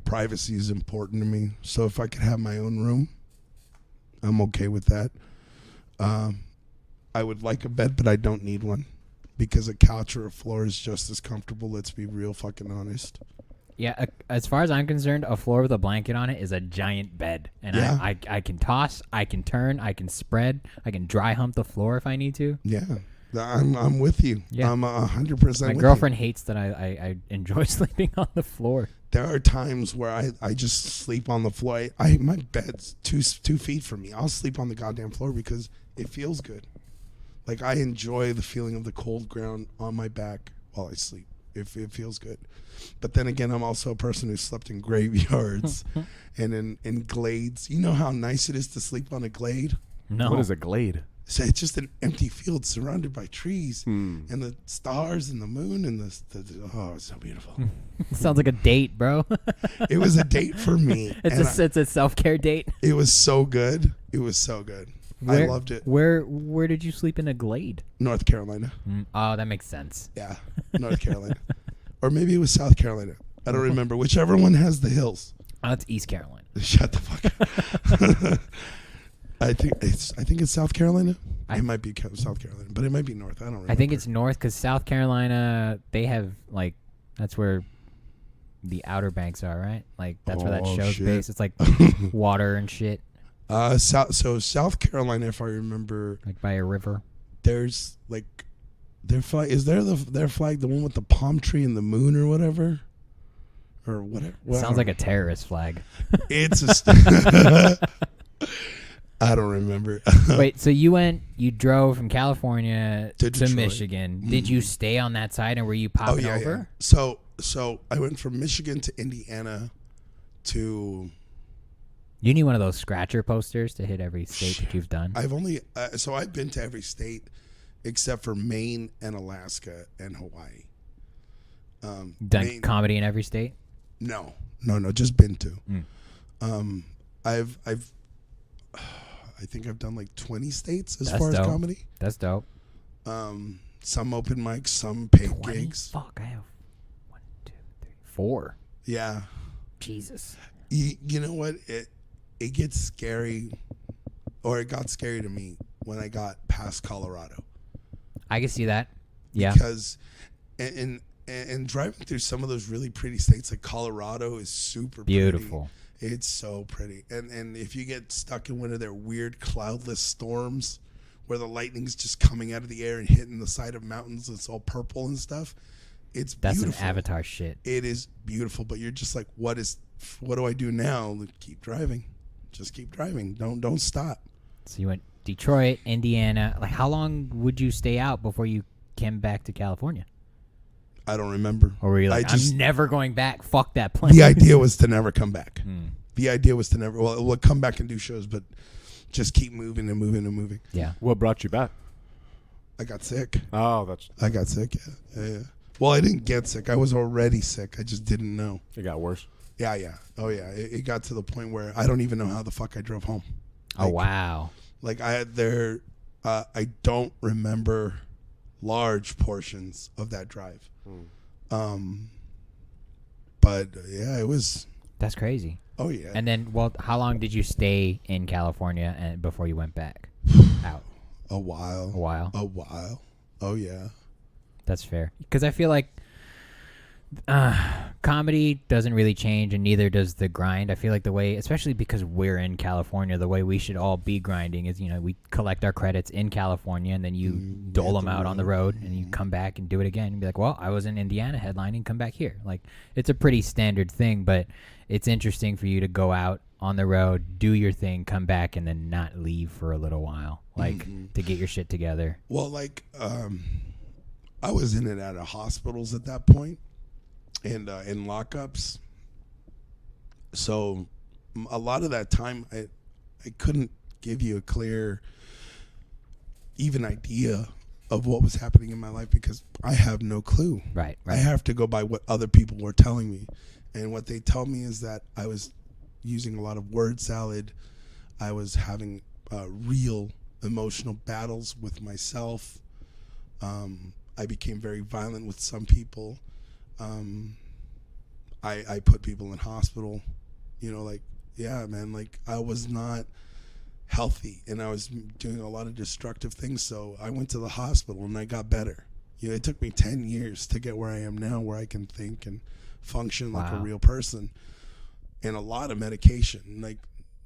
privacy is important to me. So if I could have my own room, I'm okay with that. I would like a bed, but I don't need one because a couch or a floor is just as comfortable. Let's be real fucking honest. yeah, as far as I'm concerned, a floor with a blanket on it is a giant bed. And Yeah. I can toss, I can turn, I can spread, I can dry hump the floor if I need to. Yeah, I'm with you. Yeah. I'm 100% My with girlfriend hates that I enjoy sleeping on the floor. There are times where I just sleep on the floor. My bed's 2 feet from me. I'll sleep on the goddamn floor because it feels good. Like, I enjoy the feeling of the cold ground on my back while I sleep. It feels good. But then again, I'm also a person who slept in graveyards and in glades. You know how nice it is to sleep on a glade? No. What is a glade? So it's just an empty field surrounded by trees and the stars and the moon and oh, it's so beautiful. Sounds like a date, bro. It was a date for me. It's a self-care date. It was so good. It was so good. I loved it. Where did you sleep in a glade? North Carolina. Oh, that makes sense. Yeah, North Carolina. Or maybe it was South Carolina. I don't remember. Whichever one has the hills. Oh, that's East Carolina. Shut the fuck up. I think it's South Carolina. It might be South Carolina, but it might be North. I don't remember. I think it's North because South Carolina, they have, like, that's where the Outer Banks are, right? Like, that's where that show's shit. based. It's like water and shit. So South Carolina, if I remember, Like by a river. there's like their flag. Is their flag the one with the palm tree and the moon or whatever? Or whatever. Sounds like a terrorist flag. It's I don't remember. Wait, so you drove from California To to Detroit. Michigan. Did you stay on that side, and were you popping over? Yeah. So I went from Michigan to Indiana to. You need one of those scratcher posters to hit every state that you've done. I've only so I've been to every state except for Maine and Alaska and Hawaii. Done Maine, comedy in every state? no, just been to. I've I think I've done like 20 states as That's far dope. as comedy. That's dope. Some open mics, some paid 20? gigs. Fuck, I have 1, 2, 3, 4. Yeah. Jesus. You know what? It gets scary, or it got scary to me when I got past Colorado. I can see that. Yeah. Because and driving through some of those really pretty states like Colorado is super Beautiful. pretty. It's so pretty. And if you get stuck in one of their weird cloudless storms where the lightning's just coming out of the air and hitting the side of mountains, it's all purple and stuff. It's That's beautiful. some Avatar shit. It is beautiful, but you're just like, what do I do now? Keep driving. Just keep driving. Don't stop. So you went Detroit, Indiana. Like, how long would you stay out before you came back to California? I don't remember. Or were you like, I'm never going back. Fuck that place. The idea was to never come back. The idea was to never, we'll come back and do shows, but just keep moving and moving and moving. Yeah. What brought you back? I got sick. Oh, I got sick, yeah. Well, I didn't get sick. I was already sick. I just didn't know. it got worse. Yeah. Oh, yeah. It got to the point where I don't even know how the fuck I drove home. Oh, wow. Like, I don't remember large portions of that drive. But, yeah, it was. That's crazy. Oh, yeah. And then, well, how long did you stay in California and before you went back out? A while. A while. Oh, yeah. That's fair. Because I feel like comedy doesn't really change, and neither does the grind. I feel like the way, especially because we're in California, the way we should all be grinding is, we collect our credits in California, and then you dole them out on the road, and you come back and do it again, and be like, well, I was in Indiana headlining, come back here. Like, it's a pretty standard thing, but it's interesting for you to go out on the road, do your thing, come back, and then not leave for a little while, like, to get your shit together. Well, like, I was in and out of hospitals at that point, and in lockups. So a lot of that time, I couldn't give you a clear, even idea of what was happening in my life because I have no clue. Right. I have to go by what other people were telling me. And what they tell me is that I was using a lot of word salad. I was having real emotional battles with myself. I became very violent with some people. I put people in hospital. Yeah, man, like I was not healthy and I was doing a lot of destructive things. So I went to the hospital and I got better. It took me 10 years to get where I am now, where I can think and function like a real person, and a lot of medication. Like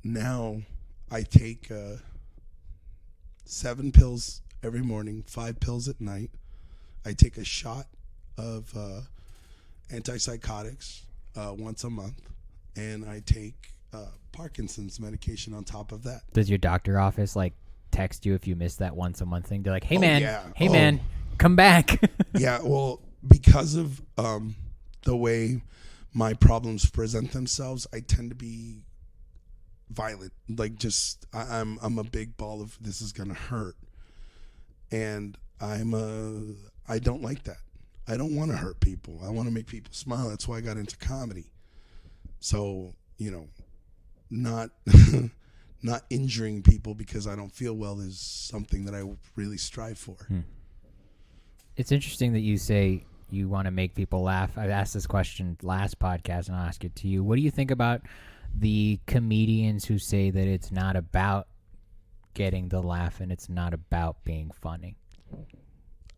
now I take 7 pills every morning, 5 pills at night. I take a shot of antipsychotics once a month, and I take Parkinson's medication on top of that. Does your doctor office like text you if you miss that once a month thing? They're like, hey man, come back. Yeah, well, because of the way my problems present themselves, I tend to be violent. Like, just I'm a big ball of this is gonna hurt, and I don't like that. I don't want to hurt people. I want to make people smile. That's why I got into comedy. So not not injuring people because I don't feel well is something that I really strive for. It's interesting that you say you want to make people laugh. I asked this question last podcast, and I'll ask it to you. What do you think about the comedians who say that it's not about getting the laugh and it's not about being funny?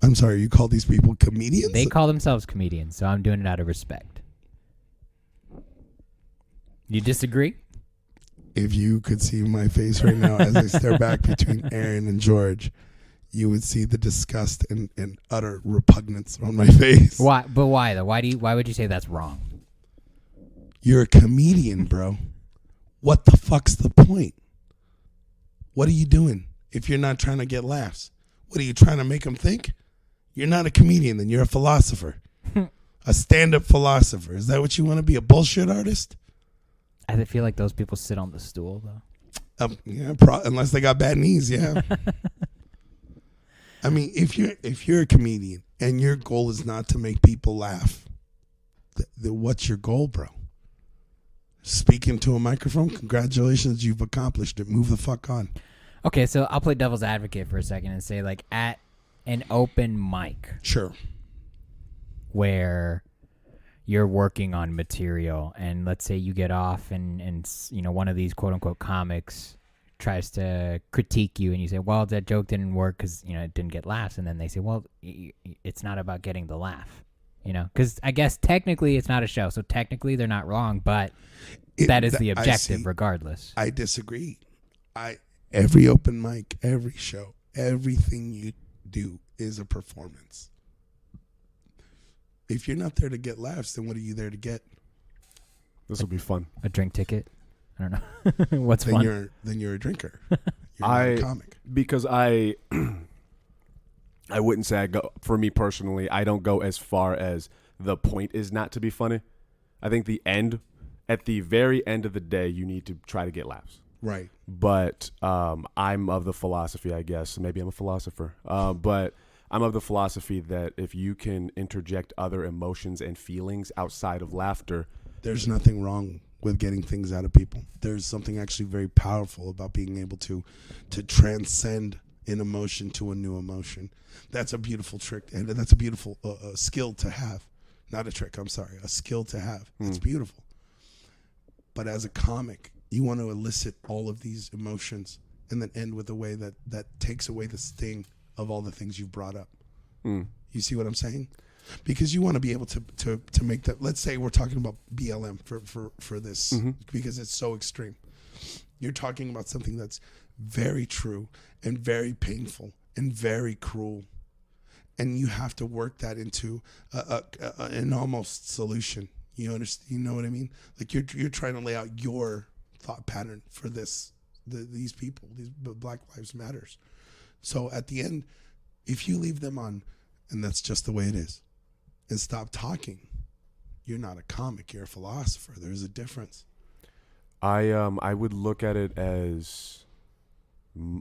I'm sorry, you call these people comedians? They call themselves comedians, so I'm doing it out of respect. You disagree? If you could see my face right now as I stare back between Aaron and George, you would see the disgust and utter repugnance on my face. Why? But why though? Why would you say that's wrong? You're a comedian, bro. What the fuck's the point? What are you doing if you're not trying to get laughs? What are you trying to make them think? You're not a comedian, then you're a philosopher. A stand-up philosopher. Is that what you want to be, a bullshit artist? I feel like those people sit on the stool, though. Yeah, unless they got bad knees, yeah. I mean, if you're a comedian and your goal is not to make people laugh, then what's your goal, bro? Speak into a microphone? Congratulations, you've accomplished it. Move the fuck on. Okay, so I'll play devil's advocate for a second and say, like, at an open mic. Sure. Where you're working on material, and let's say you get off and one of these quote-unquote comics tries to critique you, and you say, well, that joke didn't work because, it didn't get laughs. And then they say, well, it's not about getting the laugh, because I guess technically it's not a show, so technically they're not wrong, but that is the objective regardless. I disagree. Every open mic, every show, everything you do is a performance. If you're not there to get laughs, then what are you there to get? This will be fun. A drink ticket? I don't know. What's fun? Then you're a drinker. You're not a comic. Because I wouldn't say I go, for me personally, I don't go as far as the point is not to be funny. I think at the very end of the day, you need to try to get laughs. Right. But I'm of the philosophy, I guess, maybe I'm a philosopher, but I'm of the philosophy that if you can interject other emotions and feelings outside of laughter, there's nothing wrong with getting things out of people. There's something actually very powerful about being able to transcend an emotion to a new emotion. That's a beautiful trick, and that's a beautiful skill to have. Not a trick, I'm sorry, a skill to have. It's beautiful. But as a comic, you want to elicit all of these emotions and then end with a way that takes away the sting of all the things you've brought up. You see what I'm saying? Because you want to be able to make that. Let's say we're talking about BLM for this because it's so extreme. You're talking about something that's very true and very painful and very cruel, and you have to work that into an almost solution. You understand? You know what I mean? Like you're trying to lay out your thought pattern for these people, these Black Lives Matters. So at the end, if you leave them on, and that's just the way it is, and stop talking, you're not a comic, you're a philosopher. There's a difference. I would look at it as,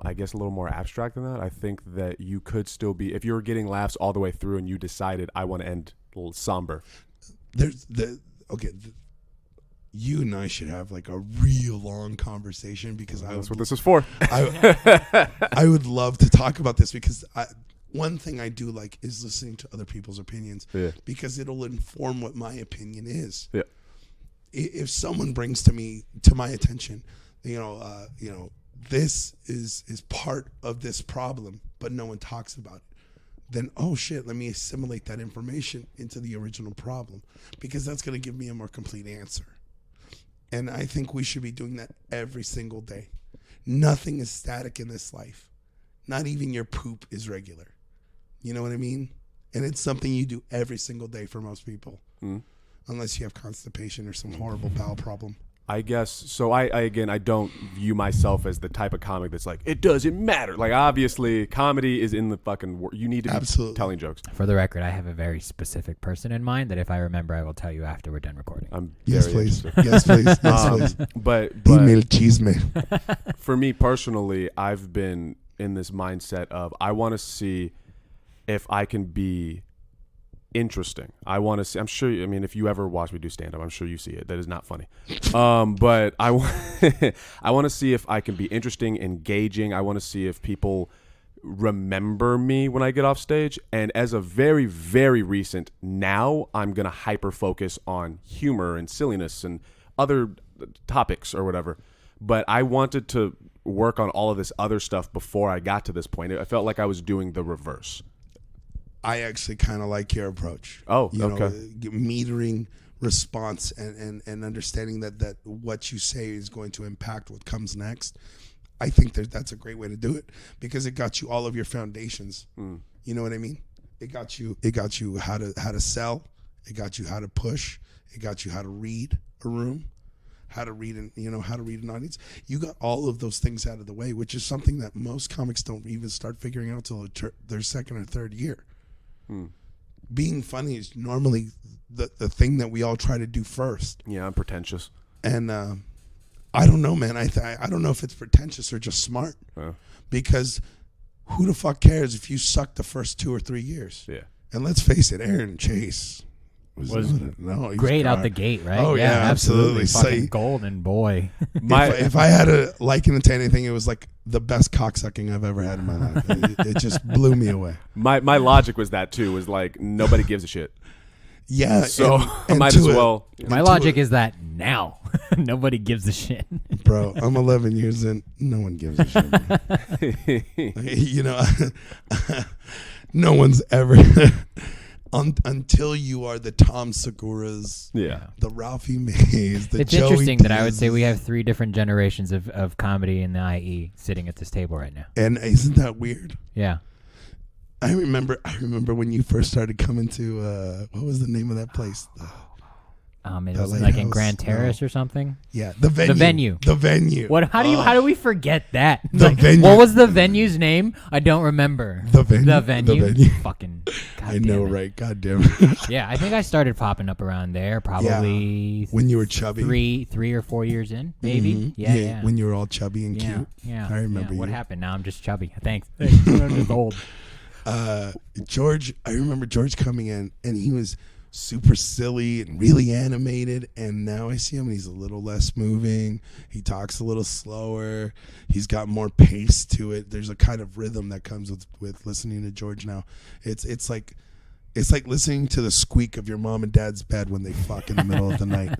I guess, a little more abstract than that. I think that you could still be, if you were getting laughs all the way through and you decided I want to end a little somber. you and I should have like a real long conversation because That's what this is for. I would love to talk about this because one thing I do like is listening to other people's opinions because it'll inform what my opinion is. Yeah. If someone brings to my attention, this is part of this problem, but no one talks about it, then, oh shit, let me assimilate that information into the original problem because that's going to give me a more complete answer. And I think we should be doing that every single day. Nothing is static in this life. Not even your poop is regular. You know what I mean? And it's something you do every single day for most people. Unless you have constipation or some horrible bowel problem. I guess so. I don't view myself as the type of comic that's like, it doesn't matter. Like, obviously, comedy is in the fucking you need to be telling jokes. For the record, I have a very specific person in mind that if I remember, I will tell you after we're done recording. Yes, please. Yes, please. Yes, please. But email chisme. For me personally, I've been in this mindset of I want to see if I can be interesting. I want to see. I'm sure. I mean, if you ever watch me do stand up, I'm sure you see it. That is not funny. But I want to see if I can be interesting, engaging. I want to see if people remember me when I get off stage. And as a very, very recent, now I'm gonna hyper focus on humor and silliness and other topics or whatever. But I wanted to work on all of this other stuff before I got to this point. I felt like I was doing the reverse. I actually kind of like your approach. Oh, you okay. know, metering response and understanding that what you say is going to impact what comes next. I think that's a great way to do it because it got you all of your foundations. You know what I mean? It got you how to sell. It got you how to push. It got you how to read a room, how to read an audience. You got all of those things out of the way, which is something that most comics don't even start figuring out till their second or third year. Being funny is normally the thing that we all try to do first. Yeah, I'm pretentious. And I don't know, man. I don't know if it's pretentious or just smart. Because who the fuck cares if you suck the first 2 or 3 years? Yeah. And let's face it, Aaron Chase was great out the gate, right? Oh, yeah, absolutely. Fucking golden boy. If I had to liken it to anything, it was like the best cocksucking I've ever had in my life. It just blew me away. My logic was that too. Was like nobody gives a shit. Yeah. So I might as well. My logic is that now nobody gives a shit. Bro, I'm 11 years in. No one gives a shit. You know, no one's ever. Until you are the Tom Segura's, the Ralphie Mays, the It's Joey interesting that I would Diaz's. say we have 3 different generations of comedy in the IE sitting at this table right now. And isn't that weird? Yeah. I remember when you first started coming to what was the name of that place? It was like in Grand Terrace or something. Yeah, the venue. The venue. What? How do we forget that? The venue. What was the venue's name? I don't remember. The venue. The venue. The venue. Fucking. I know, right? God damn it. Yeah, I think I started popping up around there probably when you were chubby. 3 or 4 years in, maybe. Mm-hmm. Yeah. When you were all chubby and cute. Yeah. I remember you. What happened? Now I'm just chubby. Thanks. I'm just old. George, I remember George coming in and he was super silly and really animated, and now I see him and he's a little less moving. He talks a little slower. He's got more pace to it. There's a kind of rhythm that comes with listening to George now. It's like listening to the squeak of your mom and dad's bed when they fuck in the middle of the night.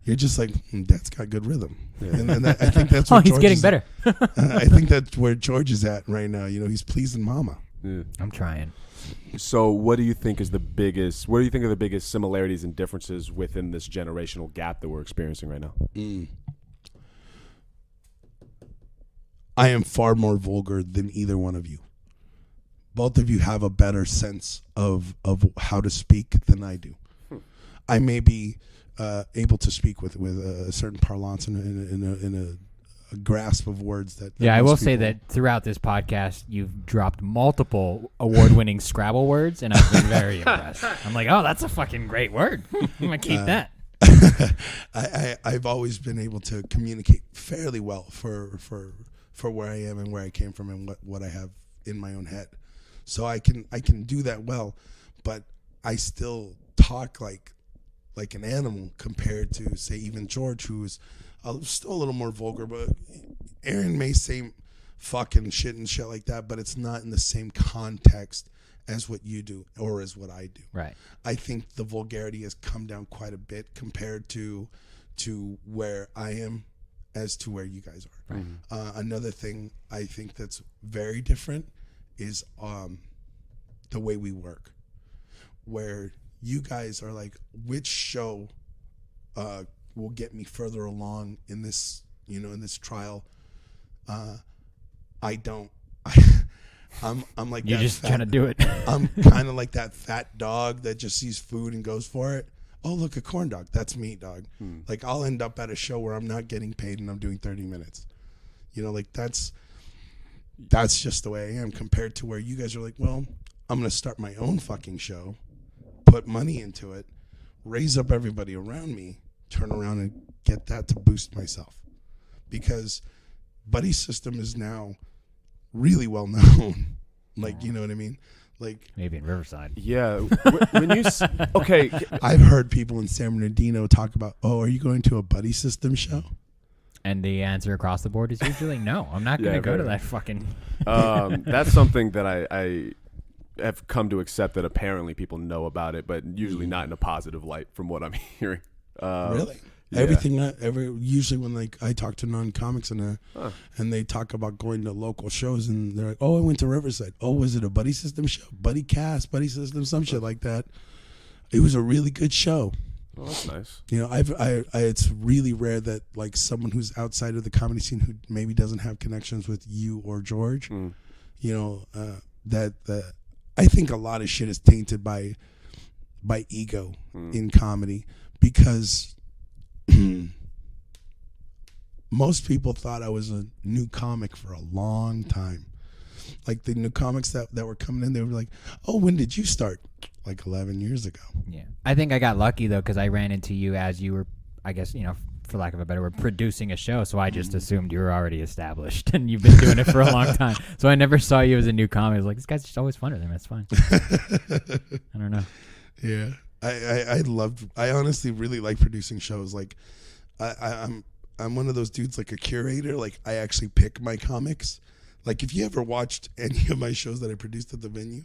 You're just like, Dad's got good rhythm. And I think that's what he's getting better. I think that's where George is at right now. You know, he's pleasing mama. Yeah. I'm trying. So what do you think are the biggest similarities and differences within this generational gap that we're experiencing right now? I am far more vulgar than either one of you. Both of you have a better sense of how to speak than I do. I may be able to speak with a certain parlance in a grasp of words that I will say that throughout this podcast you've dropped multiple award-winning Scrabble words, and I've been very impressed. I'm like, oh, that's a fucking great word. I'm gonna keep that. I've always been able to communicate fairly well for where I am and where I came from and what I have in my own head, so I can do that well, but I still talk like like an animal compared to, say, even George, who is still a little more vulgar. But Aaron may say fucking shit and shit like that, but it's not in the same context as what you do or as what I do. Right. I think the vulgarity has come down quite a bit compared to where I am as to where you guys are. Right. Another thing I think that's very different is the way we work, where you guys are like, which show will get me further along in this, in this trial. I don't. I'm like You're that just trying to do it. I'm kind of like that fat dog that just sees food and goes for it. Oh, look, a corn dog. That's me, dog. Like, I'll end up at a show where I'm not getting paid and I'm doing 30 minutes. Like, that's just the way I am, compared to where you guys are like, well, I'm going to start my own fucking show, put money into it, raise up everybody around me, turn around and get that to boost myself. Because Buddy System is now really well known. Like, you know what I mean? Like, maybe in Riverside. Yeah. When you okay, I've heard people in San Bernardino talk about, oh, are you going to a Buddy System show? And the answer across the board is usually no. I'm not going to go to that fucking. That's something that I have come to accept, that apparently people know about it, but usually not in a positive light, from what I'm hearing. Really? Yeah. Everything usually when like I talk to non-comics and they talk about going to local shows and they're like, oh, I went to Riverside. Oh, was it a Buddy System show? Buddycast, Buddy System, some shit like that. It was a really good show. Oh, that's nice. It's really rare that like someone who's outside of the comedy scene who maybe doesn't have connections with you or George, that I think a lot of shit is tainted by ego in comedy, because most people thought I was a new comic for a long time. Like the new comics that were coming in, they were like, oh, when did you start? Like 11 years ago. Yeah. I think I got lucky, though, because I ran into you as you were, I guess, for lack of a better word, producing a show. So I just assumed you were already established and you've been doing it for a long time. So I never saw you as a new comic. I was like, this guy's just always funner than him. That's fine. I don't know. Yeah. I honestly really like producing shows. Like I'm one of those dudes, like a curator. Like I actually pick my comics. Like if you ever watched any of my shows that I produced at the venue,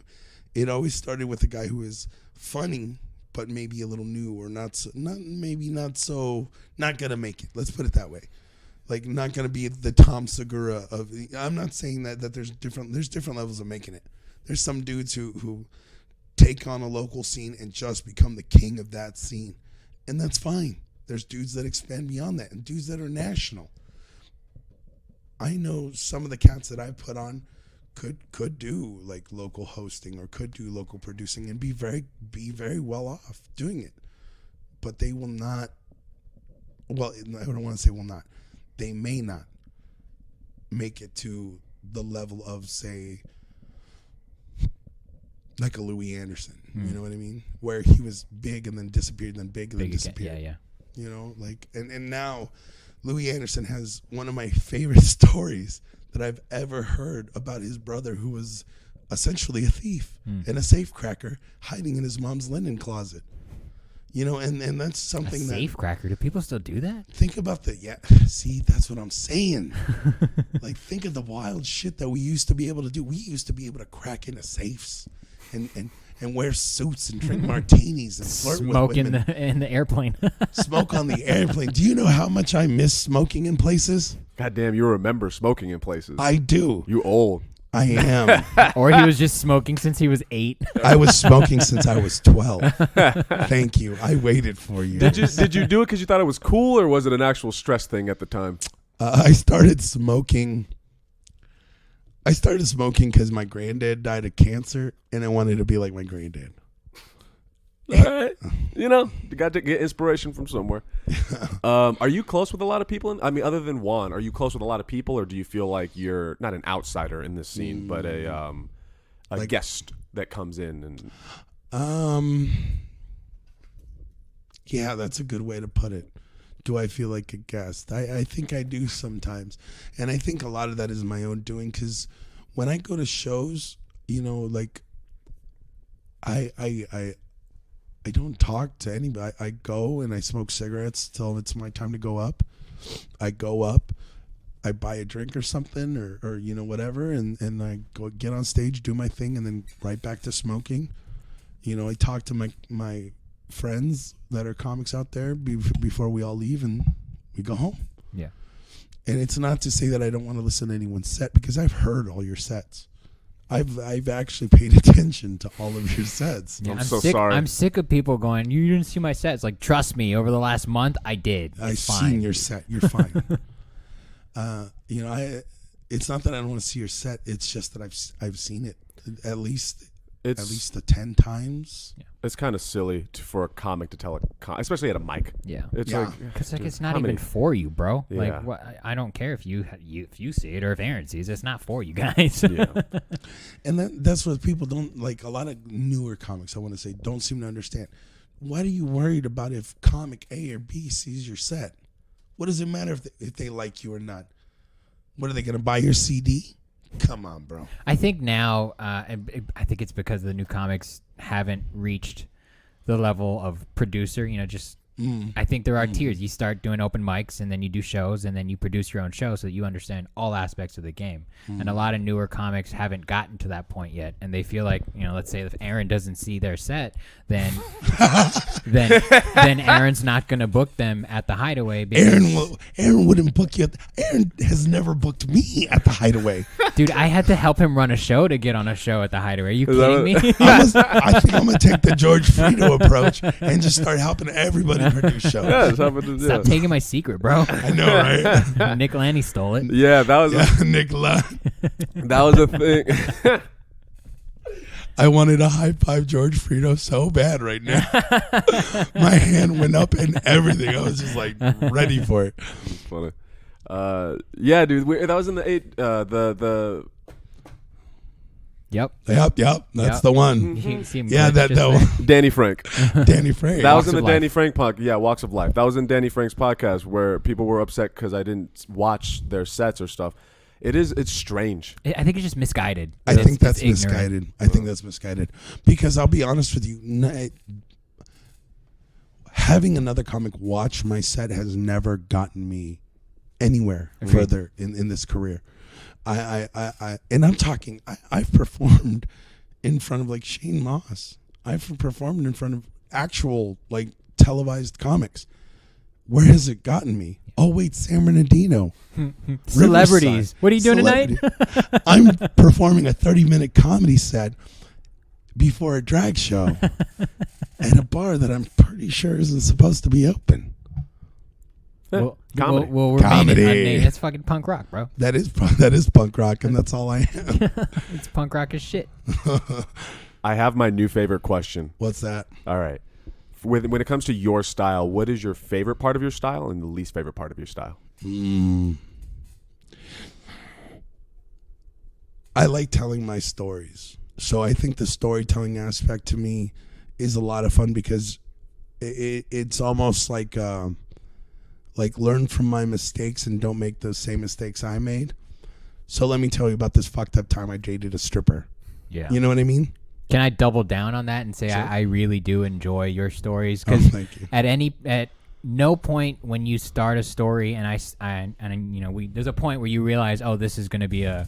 it always started with a guy who is funny, but maybe a little new or not gonna make it. Let's put it that way. Like not gonna be the Tom Segura of. I'm not saying that there's different levels of making it. There's some dudes who take on a local scene and just become the king of that scene, and that's fine. There's dudes that expand beyond that and dudes that are national. I know some of the cats that I put on could do like local hosting or could do local producing and be very well off doing it, but they will not. Well, I don't want to say will not. They may not make it to the level of, say, like a Louis Anderson. You know what I mean? Where he was big and then disappeared, and then big and then disappeared. Yeah. Like and now Louis Anderson has one of my favorite stories that I've ever heard about his brother, who was essentially a thief and a safecracker hiding in his mom's linen closet. And that's something that... Safecracker? Do people still do that? Think about see, that's what I'm saying. Like, think of the wild shit that we used to be able to do. We used to be able to crack into safes and wear suits and drink martinis and flirt Smoke with women. in the airplane. Smoke on the airplane. Do you know how much I miss smoking in places? God damn, you remember smoking in places. I do. You old. I am. Or he was just smoking since he was 8. I was smoking since I was 12. Thank you. I waited for you. Did you do it because you thought it was cool, or was it an actual stress thing at the time? I started smoking because my granddad died of cancer, and I wanted to be like my granddad. All right. You got to get inspiration from somewhere. Are you close with a lot of people? Other than Juan, are you close with a lot of people, or do you feel like you're not an outsider in this scene, but a guest that comes in? And yeah, that's a good way to put it. Do I feel like a guest? I think I do sometimes, and I think a lot of that is my own doing, because when I go to shows, like I I don't talk to anybody. I go and I smoke cigarettes till it's my time to go up. I go up, I buy a drink or something or you know, whatever, and I go get on stage, do my thing, and then right back to smoking. You know, I talk to my friends that are comics out there before we all leave, and we go home. Yeah. And it's not to say that I don't want to listen to anyone's set, because I've heard all your sets. I've actually paid attention to all of your sets. Yeah, I'm so sick, sorry. I'm sick of people going, you didn't see my set. It's like, trust me, over the last month, I did. I've It's fine. seen your set. You're fine. You know, it's not that I don't want to see your set. It's just that I've seen it at least the 10 times. Yeah. It's kind of silly for a comic to tell especially at a mic. Yeah. It's Yeah. like, Because like dude, it's not how even many- for you, bro. Yeah. Like what, I don't care if you see it or if Aaron sees it. It's not for you guys. Yeah. And that's what people don't like. A lot of newer comics, I want to say, don't seem to understand. What are you worried about if comic A or B sees your set? What does it matter if they like you or not? What are they going to buy your CD? Come on, bro. I think now, I think it's because the new comics haven't reached the level of producer. You know, just I think there are tiers. You start doing open mics, and then you do shows, and then you produce your own show, so that you understand all aspects of the game. And a lot of newer comics haven't gotten to that point yet, and they feel like, you know, let's say if Aaron doesn't see their set, then then Aaron's not going to book them at the Hideaway. Because, Aaron wouldn't book you. Aaron has never booked me at the Hideaway. dude, I had to help him run a show to get on a show at the Hideaway. Are you kidding me? I think I'm going to take the George Frito approach and just start helping everybody produce shows. Yeah, it's happened to- Stop taking my secret, bro. I know, right? Nick Lanny stole it. Yeah, that was Nick Lund. that was a thing. I wanted to high five George Frito so bad right now. My hand went up and everything. I was just like ready for it. It's funny. Yeah, dude, that was in the Yep. Yep. That's Yep. the one. You see him Yeah, glitch that just one. there. Danny Frank. Danny Frank. That Walks was in of the Danny Life. Frank podcast. Yeah, Walks of Life. That was in Danny Frank's podcast where people were upset because I didn't watch their sets or stuff. It's strange. I think it's just misguided. I It's- think that's it's ignorant. misguided. I think that's misguided. Because I'll be honest with you, having another comic watch my set has never gotten me anywhere further in this career. I and I'm talking, I've performed in front of like Shane Moss. I've performed in front of actual like televised comics. Where has it gotten me? Oh wait, San Bernardino. Celebrities. Riverside. What are you doing tonight? I'm performing a 30-minute comedy set before a drag show at a bar that I'm pretty sure isn't supposed to be open. Comedy. We'll remain Comedy. unnamed. That's fucking punk rock, bro. That is punk rock, and that's all I am. It's punk rock as shit. I have my new favorite question. What's that? All right. When it comes to your style, what is your favorite part of your style and the least favorite part of your style? I like telling my stories. So I think the storytelling aspect to me is a lot of fun because it's almost like learn from my mistakes and don't make those same mistakes I made. So let me tell you about this fucked up time I dated a stripper. Yeah. You know what I mean? Can I double down on that and say Sure. I really do enjoy your stories? Oh, Because thank you. at no point when you start a story and you know there's a point where you realize, oh, this is going to be a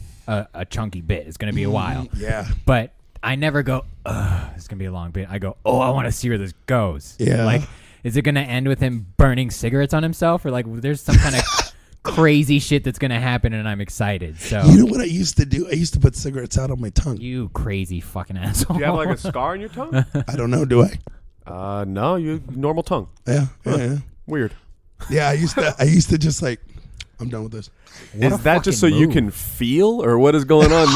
chunky bit. It's going to be a while. Yeah. But I never go, it's going to be a long bit. I go, oh, I want to see where this goes. Yeah. Like, is it going to end with him burning cigarettes on himself? Or like there's some kind of crazy shit that's going to happen and I'm excited. So You know what I used to do? I used to put cigarettes out on my tongue. you crazy fucking asshole. Do you have like a scar on your tongue? I don't know, do I? No, you normal tongue. Yeah. Yeah. Weird. Yeah, I used to just like, I'm done with this. What a Is that just so fucking you move. can feel, or what is going on?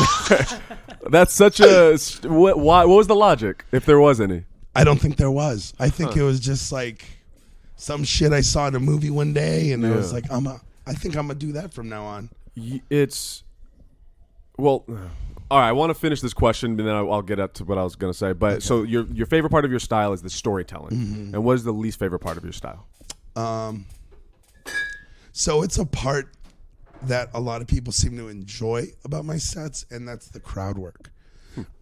That's such a. What was the logic, if there was any? I don't think there was. I think it was just like some shit I saw in a movie one day, and I was like, I think I'm gonna do that from now on. It's well. All right, I want to finish this question, and then I'll get up to what I was going to say. But so your favorite part of your style is the storytelling, and what is the least favorite part of your style? So it's a part that a lot of people seem to enjoy about my sets, and that's the crowd work.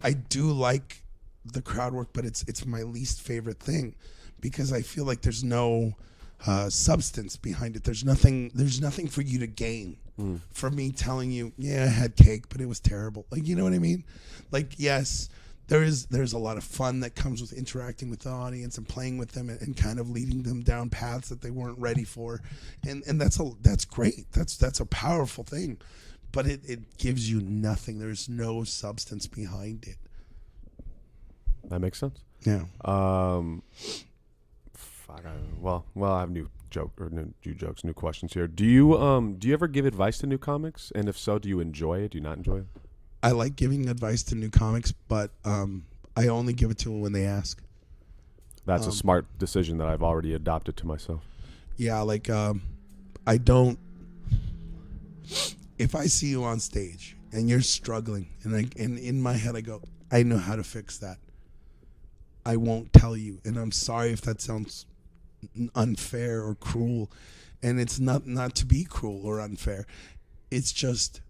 I do like the crowd work, but it's my least favorite thing because I feel like there's no substance behind it. There's nothing for you to gain for me telling you, yeah, I had cake, but it was terrible. Like, you know what I mean? Like, yes, there's a lot of fun that comes with interacting with the audience and playing with them and kind of leading them down paths that they weren't ready for, and that's great. That's a powerful thing, but it gives you nothing. There's no substance behind it. That makes sense. Yeah. Well, I have new questions here. Do you ever give advice to new comics? And if so, do you enjoy it? Do you not enjoy it? I like giving advice to new comics, but I only give it to them when they ask. That's a smart decision that I've already adopted to myself. Yeah, like I don't. If I see you on stage and you're struggling, and in my head I go, I know how to fix that. I won't tell you, and I'm sorry if that sounds unfair or cruel, and it's not to be cruel or unfair. It's just,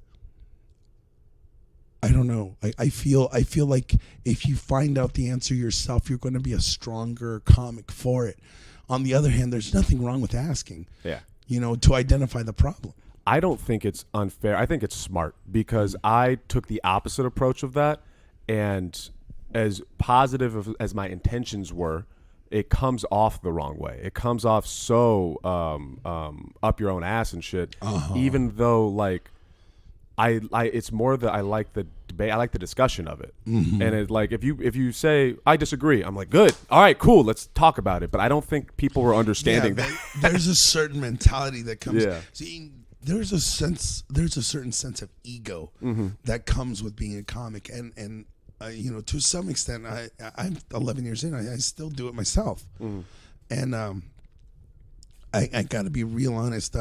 I don't know. I feel like if you find out the answer yourself, you're going to be a stronger comic for it. On the other hand, there's nothing wrong with asking. Yeah. To identify the problem. I don't think it's unfair. I think it's smart because I took the opposite approach of that, and as positive as my intentions were, it comes off the wrong way. It comes off so up your own ass and shit. Even though like I it's more that I like the debate. I like the discussion of it. And it's like if you say I disagree, I'm like, good, all right, cool, let's talk about it. But I don't think people were understanding that. There's a certain mentality that comes. Yeah. See, there's a certain sense of ego that comes with being a comic, and to some extent, I'm 11 years in. I still do it myself, and I got to be real honest.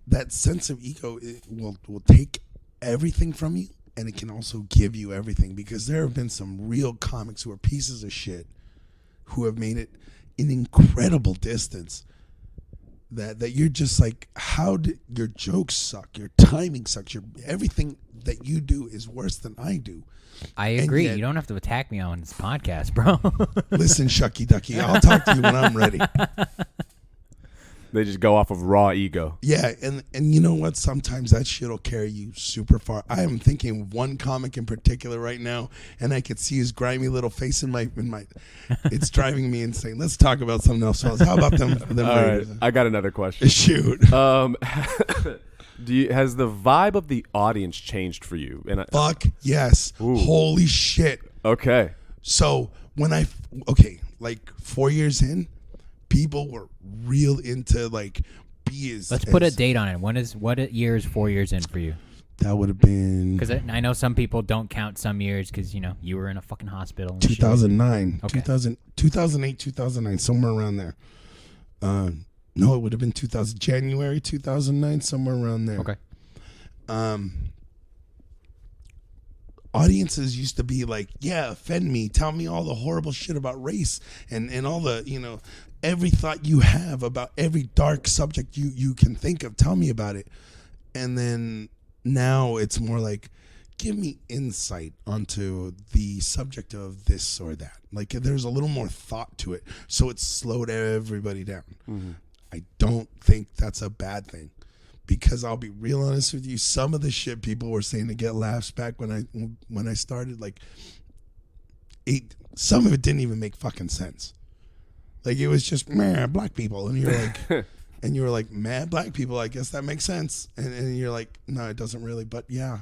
That sense of ego will take everything from you, and it can also give you everything, because there have been some real comics who are pieces of shit who have made it an incredible distance. That you're just like, how did your jokes suck? Your timing sucks. Everything that you do is worse than I do. I agree. Yet, you don't have to attack me on this podcast, bro. Listen, Shucky Ducky, I'll talk to you when I'm ready. They just go off of raw ego. Yeah, and you know what? Sometimes that shit will carry you super far. I am thinking of one comic in particular right now, and I could see his grimy little face in my. It's driving me insane. Let's talk about something else. How about them All right, I got another question. Shoot. Has the vibe of the audience changed for you? Fuck yes. Ooh. Holy shit. Okay. So like 4 years in, people were real into like beers. Let's put a date on it. What year is 4 years in for you? That would have been, because I know some people don't count some years because you were in a fucking hospital. And 2009, okay. 2008, 2009, somewhere around there. No, it would have been January 2009, somewhere around there. Okay. Audiences used to be like, yeah, offend me, tell me all the horrible shit about race and all the, every thought you have about every dark subject you can think of, tell me about it. And then now it's more like, give me insight onto the subject of this or that. Like, there's a little more thought to it, so it's slowed everybody down. Mm-hmm. I don't think that's a bad thing, because I'll be real honest with you, some of the shit people were saying to get laughs back when I started, like, some of it didn't even make fucking sense. Like, it was just, man, black people, and you're like, and you were like, man, black people, I guess that makes sense, and you're like, no, it doesn't really, but yeah.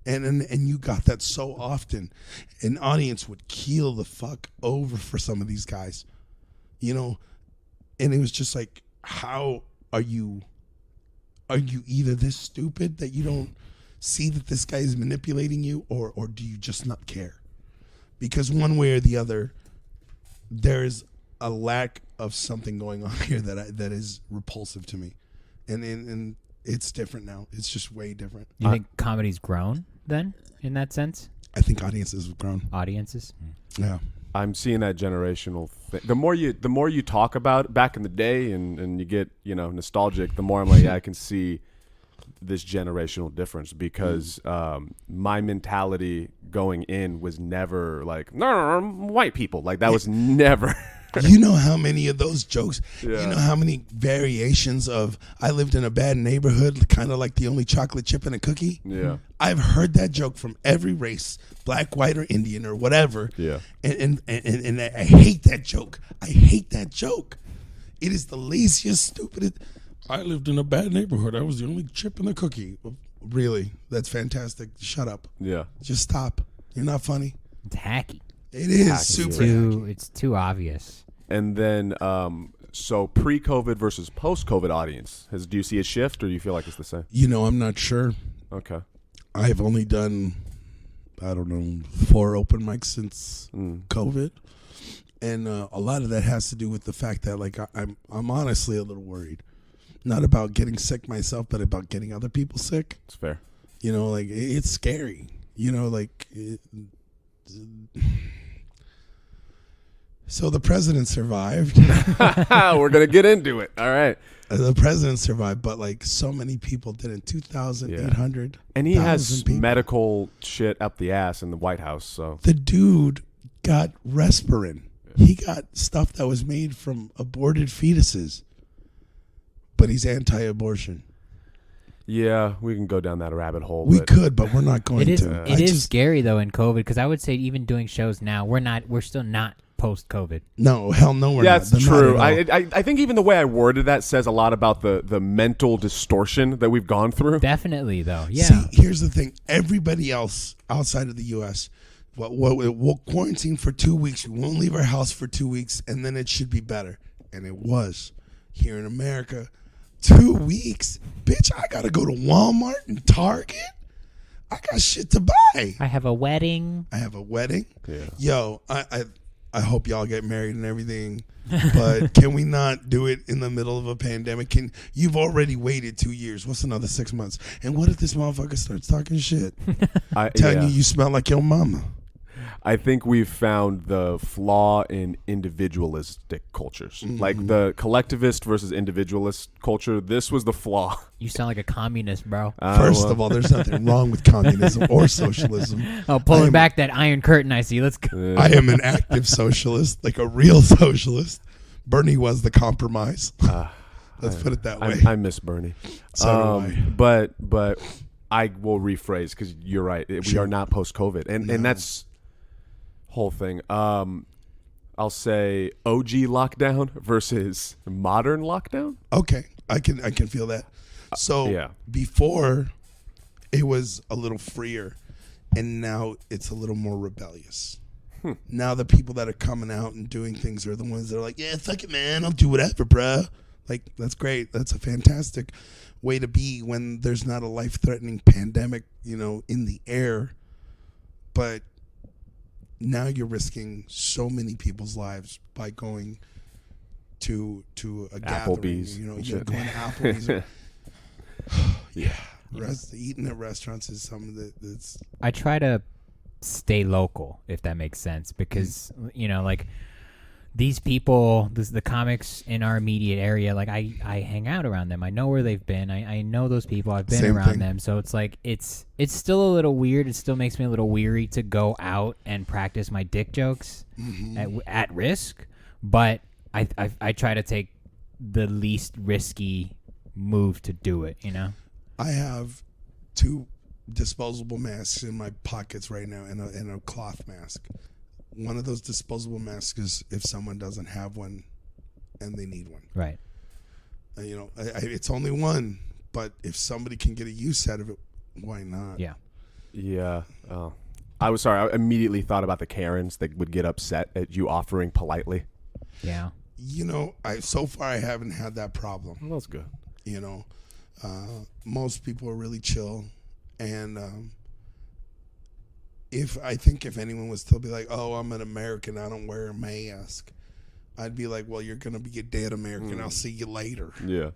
And you got that so often. An audience would keel the fuck over for some of these guys, and it was just like, how are you either this stupid that you don't see that this guy is manipulating you, or do you just not care? Because one way or the other, there's a lack of something going on here that is repulsive to me, and it's different now. It's just way different. You think comedy's grown then, in that sense? I think audiences have grown. Audiences? Yeah. I'm seeing that generational thing. The more you talk about it back in the day and you get, nostalgic, the more I'm like, yeah, I can see this generational difference, because my mentality going in was never like, no, white people. Like that was never. You know how many of those jokes, Yeah. you know how many variations of I lived in a bad neighborhood, kind of like the only chocolate chip in a cookie? Yeah. I've heard that joke from every race, black, white, or Indian or whatever. Yeah. And I hate that joke. I hate that joke. It is the laziest, stupidest. I lived in a bad neighborhood. I was the only chip in the cookie. Really? That's fantastic. Shut up. Yeah. Just stop. You're not funny. It's hacky. It is Hacky, super hacky. It's too obvious. And then, so pre-COVID versus post-COVID audience, do you see a shift or do you feel like it's the same? You know, I'm not sure. Okay. I've only done, I don't know, 4 open mics since COVID. And a lot of that has to do with the fact that, like, I'm honestly a little worried. Not about getting sick myself, but about getting other people sick. It's fair. You know, like, it's scary. You know, like... So the president survived. We're going to get into it. All right. The president survived, but like so many people didn't. 2,800. And he has people. medical shit up the ass in the White House. So The dude got Respirin. He got stuff that was made from aborted fetuses, but he's anti-abortion. yeah, we can go down that rabbit hole. We but could, but we're not going It is. to. It is scary though in COVID because I would say even doing shows now, we're still not post-COVID. No, hell no, we're yeah, not. it's They're not true. at all. I think even the way I worded that says a lot about the mental distortion that we've gone through. Definitely though. Yeah. See, here's the thing. Everybody else outside of the U.S., we'll quarantine for 2 weeks. We won't leave our house for 2 weeks, and then it should be better. And it was. Here in America, 2 weeks? Bitch, I got to go to Walmart and Target? I got shit to buy. I have a wedding. I have a wedding. Yeah. Yo, I hope y'all get married and everything, but can we not do it in the middle of a pandemic? You've already waited 2 years. What's another 6 months? And what if this motherfucker starts talking shit? Telling you smell like your mama. I think we've found the flaw in individualistic cultures, like the collectivist versus individualist culture. This was the flaw. You sound like a communist, bro. First of all, there's nothing wrong with communism or socialism. Oh, pulling back that iron curtain, I see. Let's go. I am an active socialist, like a real socialist. Bernie was the compromise. Let's put it that way. I miss Bernie. So do I. But I will rephrase because you're right. We are not post-COVID, and that's whole thing. I'll say OG lockdown versus modern lockdown. Okay, I can feel that. So before it was a little freer, and now it's a little more rebellious. Now the people that are coming out and doing things are the ones that are like, yeah, fuck it, man, I'll do whatever, bruh. Like, that's great. That's a fantastic way to be when there's not a life-threatening pandemic, in the air. But now you're risking so many people's lives by going to a Applebee's. gathering. You're going to Applebee's. Eating at restaurants is something that's. I try to stay local, if that makes sense, because like these people, the comics in our immediate area, like I hang out around them. I know where they've been. I know those people. I've been around them. So it's like it's still a little weird. It still makes me a little weary to go out and practice my dick jokes at risk. But I try to take the least risky move to do it. I have 2 disposable masks in my pockets right now and a cloth mask. One of those disposable masks is if someone doesn't have one and they need one. Right. It's only one, but if somebody can get a use out of it, why not? Yeah. Yeah. I was sorry. I immediately thought about the Karens that would get upset at you offering politely. Yeah. So far I haven't had that problem. Well, that's good. Most people are really chill, and if anyone was to be like, oh, I'm an American, I don't wear a mask, I'd be like, well, you're gonna be a dead American. I'll see you later. Yeah.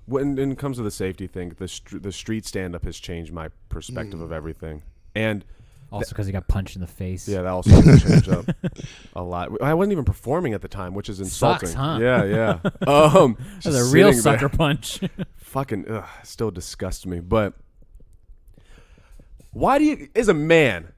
When it comes to the safety thing, the street stand up has changed my perspective of everything, and also because he got punched in the face. Yeah, that also has changed up a lot. I wasn't even performing at the time, which is insulting. Sucks, huh? Yeah. That's a real sucker punch. Fucking still disgusts me. But Why do you, as a man,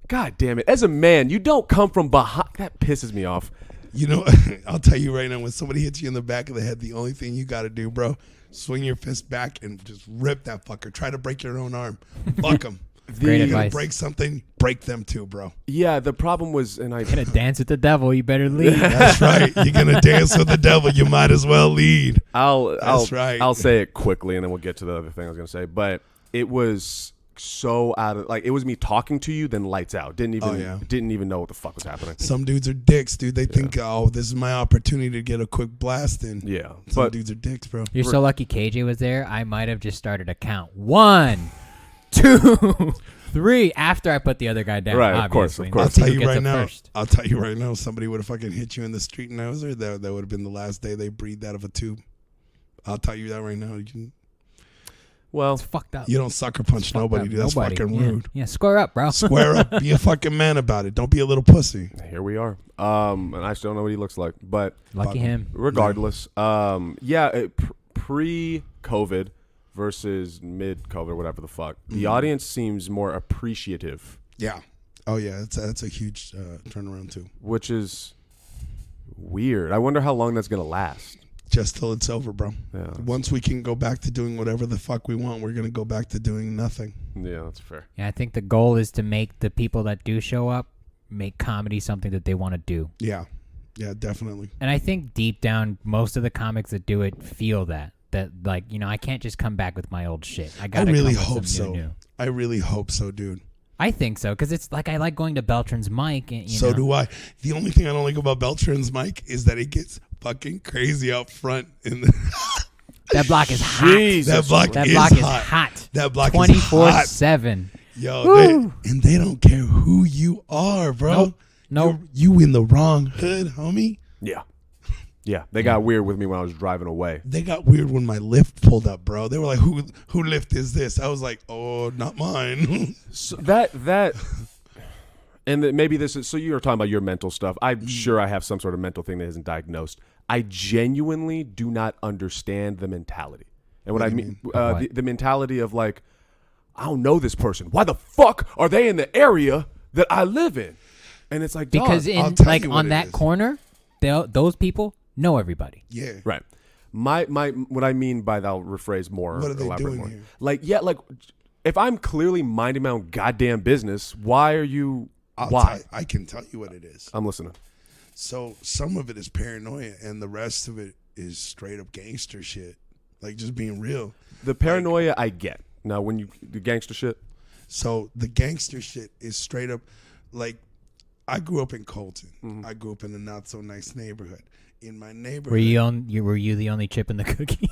God damn it, as a man, you don't come from behind. That pisses me off. You know, I'll tell you right now, when somebody hits you in the back of the head, the only thing you got to do, bro, swing your fist back and just rip that fucker. Try to break your own arm. Fuck them. Great You're advice. going to break something, break them too, bro. Yeah, the problem was, and I You're gonna dance with the devil. You better leave. That's right. You're going to dance with the devil. You might as well lead. That's right. I'll say it quickly, and then we'll get to the other thing I was gonna say. But it was so out of like it was me talking to you, then lights out. Didn't even know what the fuck was happening. Some dudes are dicks, dude. They think, oh, this is my opportunity to get a quick blast in. Yeah, Some dudes are dicks, bro. You're so lucky KJ was there. I might have just started a count. 1, 2, 3. After I put the other guy down. Right, of course. obviously. I'll Let's see tell who you gets right up now. first. I'll tell you right now. Somebody would have fucking hit you in the street and I was there. That would have been the last day they breathed out of a tube. I'll tell you that right now. Well, It's fucked up. You don't sucker punch nobody, dude. That's Nobody. fucking Yeah. rude. Yeah, square up, bro. Square up. Be a fucking man about it. Don't be a little pussy. here we are. And I still don't know what he looks like, but Lucky him. regardless, pre-COVID versus mid-COVID, whatever the fuck, the audience seems more appreciative. Yeah. Oh yeah. That's a huge turnaround too. Which is weird. I wonder how long that's gonna last. Just till it's over, bro. Yeah, Once we can go back to doing whatever the fuck we want, we're gonna go back to doing nothing. yeah, that's fair. Yeah, I think the goal is to make the people that do show up make comedy something that they want to do. Yeah. Yeah, definitely. And I think deep down, most of the comics that do it feel that like, you know, I can't just come back with my old shit. I gotta really come with hope some so. new. I really hope so, dude. I think so, because it's like I like going to Beltran's mic. And, you So know. do I. The only thing I don't like about Beltran's mic is that it gets fucking crazy out front. In the That block is hot. Jesus. that block That is block is hot. hot. That block is hot. 24/7. Yo, they don't care who you are, bro. Nope. You in the wrong hood, homie. Yeah. Yeah, they got weird with me when I was driving away. They got weird when my lift pulled up, bro. They were like, "Who lift is this?" I was like, "Oh, not mine." So and maybe this is, so you were talking about your mental stuff. I'm sure I have some sort of mental thing that isn't diagnosed. I genuinely do not understand the mentality. And what I mean, the mentality of like, I don't know this person. Why the fuck are they in the area that I live in? And it's like, Because dog, I'll tell like you what on it that is. corner, those people know everybody. Yeah. right. My what I mean by that, I'll rephrase more. What are they elaborate doing more. here? Like if I'm clearly minding my own goddamn business, why are you? Why? I can tell you what it is. I'm listening. So some of it is paranoia, and the rest of it is straight up gangster shit. Like just being real. The paranoia I get. Now, when you the gangster shit, So the gangster shit is straight up like I grew up in Colton. Mm-hmm. I grew up in a not so nice neighborhood. In my neighborhood, Were you the only chip in the cookie?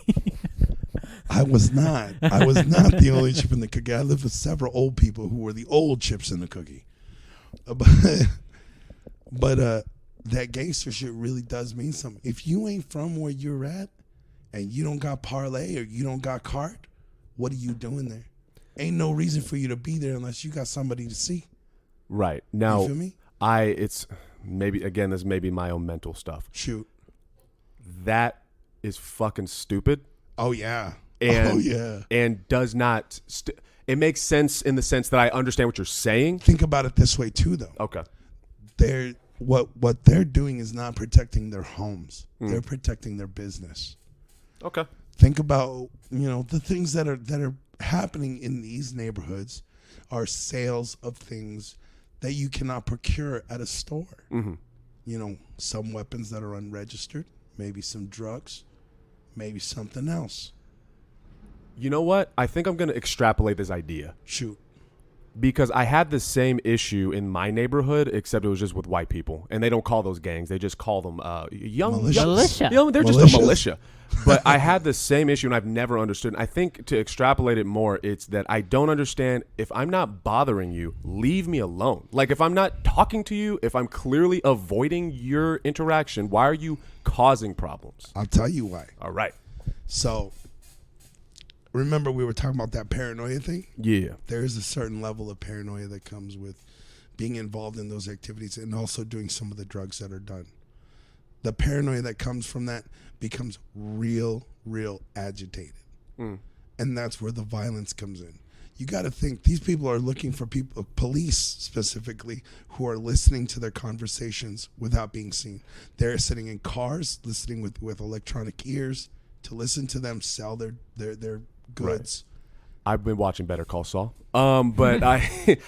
I was not. I was not the only chip in the cookie. I lived with several old people who were the old chips in the cookie. But that gangster shit really does mean something. If you ain't from where you're at and you don't got parlay or you don't got card, what are you doing there? Ain't no reason for you to be there unless you got somebody to see. right now, You feel me? it's maybe again, this may be my own mental stuff. Shoot. That is fucking stupid. Oh, yeah. And, oh, yeah. And does not. It makes sense in the sense that I understand what you're saying. Think about it this way, too, though. Okay. They're what they're doing is not protecting their homes. They're protecting their business. Okay. Think about, the things that are happening in these neighborhoods are sales of things that you cannot procure at a store. Mm-hmm. Some weapons that are unregistered, maybe some drugs, maybe something else. You know what? I think I'm going to extrapolate this idea. Shoot. Because I had the same issue in my neighborhood, except it was just with white people, and they don't call those gangs; they just call them Militia. They're just a militia. But I had the same issue, and I've never understood. And I think to extrapolate it more, it's that I don't understand. If I'm not bothering you, leave me alone. Like if I'm not talking to you, if I'm clearly avoiding your interaction, why are you causing problems? I'll tell you why. All right. So, remember we were talking about that paranoia thing? Yeah. There is a certain level of paranoia that comes with being involved in those activities and also doing some of the drugs that are done. The paranoia that comes from that becomes real agitated. And that's where the violence comes in. you got to think these people are looking for people, police specifically, who are listening to their conversations without being seen. They're sitting in cars, listening with electronic ears to listen to them sell their goods. Right. I've been watching Better Call Saul. But I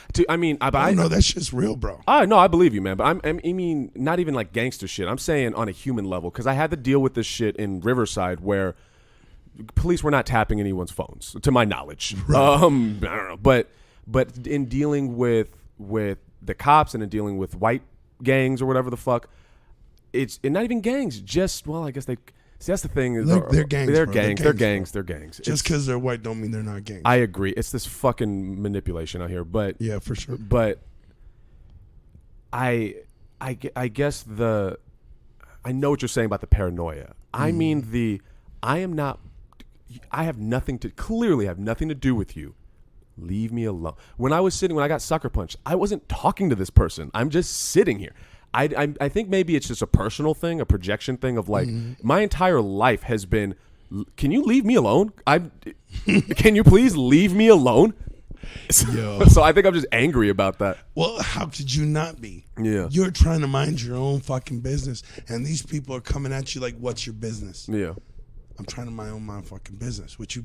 no, that's just real, bro. No, I believe you, man. But I mean, not even like gangster shit. I'm saying on a human level, because I had to deal with this shit in Riverside where police were not tapping anyone's phones, to my knowledge. Right. I don't know, but in dealing with the cops and in dealing with white gangs or whatever the fuck, it's not even gangs. Just I guess they. See, that's the thing. They're gangs. They're bro. gangs. They're gangs. They're gangs. Just because they're white don't mean they're not gangs. I agree. It's this fucking manipulation out here. But yeah, for sure. But I guess I know what you're saying about the paranoia. I mean I have nothing to clearly have nothing to do with you. Leave me alone. When I got sucker punched, I wasn't talking to this person. I'm just sitting here. I think maybe it's just a personal thing, a projection thing of like my entire life has been, can you leave me alone? Can you please leave me alone? So I think I'm just angry about that. Well, how could you not be? Yeah. You're trying to mind your own fucking business, and these people are coming at you like, what's your business? Yeah. I'm trying to mind my own fucking business. What you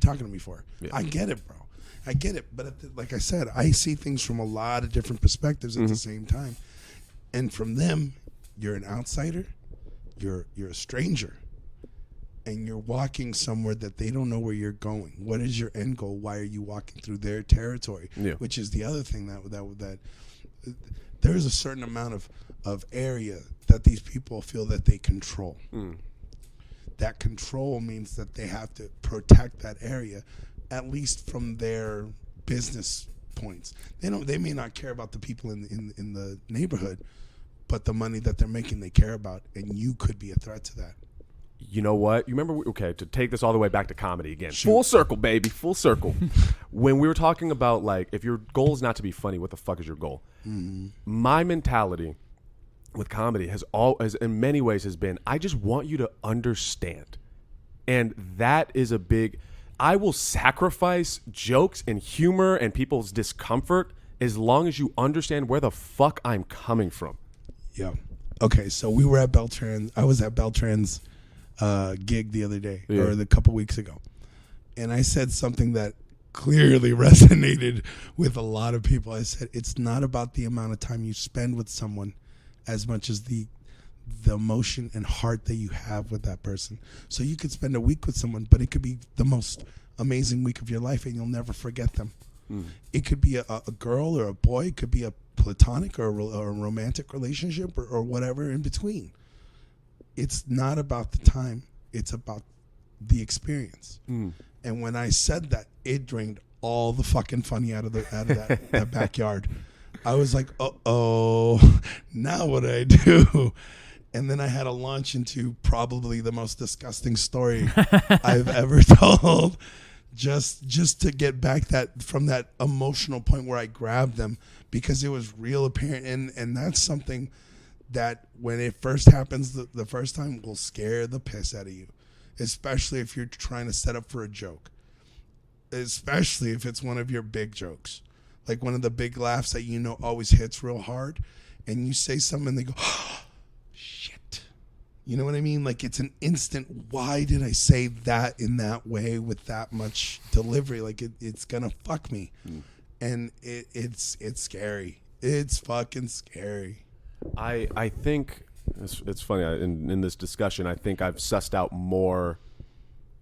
talking to me for? Yeah. I get it, bro. I get it. But like I said, I see things from a lot of different perspectives at the same time. And from them, you're an outsider, you're a stranger, and you're walking somewhere that they don't know where you're going. What is your end goal? Why are you walking through their territory? Yeah. Which is the other thing that there is a certain amount of area that these people feel that they control. That control means that they have to protect that area, at least from their business points. They may not care about the people in the neighborhood, but the money that they're making they care about, and you could be a threat to that. You know what? You remember, to take this all the way back to comedy again. Shoot. Full circle, baby, full circle. When we were talking about, like, if your goal is not to be funny, what the fuck is your goal? My mentality with comedy has in many ways has been, I just want you to understand. And that is a big, I will sacrifice jokes and humor and people's discomfort as long as you understand where the fuck I'm coming from. Yeah. Okay, so we were at Beltran. I was at Beltran's gig the other day, or a couple weeks ago. And I said something that clearly resonated with a lot of people. I said, it's not about the amount of time you spend with someone as much as the emotion and heart that you have with that person. So you could spend a week with someone, but it could be the most amazing week of your life and you'll never forget them. It could be a girl or a boy. It could be a platonic or a romantic relationship or whatever in between. It's not about the time. It's about the experience. And when I said that, it drained all the fucking funny out of that backyard. I was like, uh-oh, now what do I do? And then I had to launch into probably the most disgusting story I've ever told. Just to get back from that emotional point where I grabbed them, because it was real apparent, and that's something that when it first happens the first time will scare the piss out of you, especially if you're trying to set up for a joke, especially if it's one of your big jokes, like one of the big laughs that always hits real hard, and you say something and they go, oh, shit. You know what I mean? Like, it's an instant, why did I say that in that way with that much delivery? Like, it's going to fuck me. And it's scary. It's fucking scary. I think, it's funny, in this discussion, I think I've sussed out more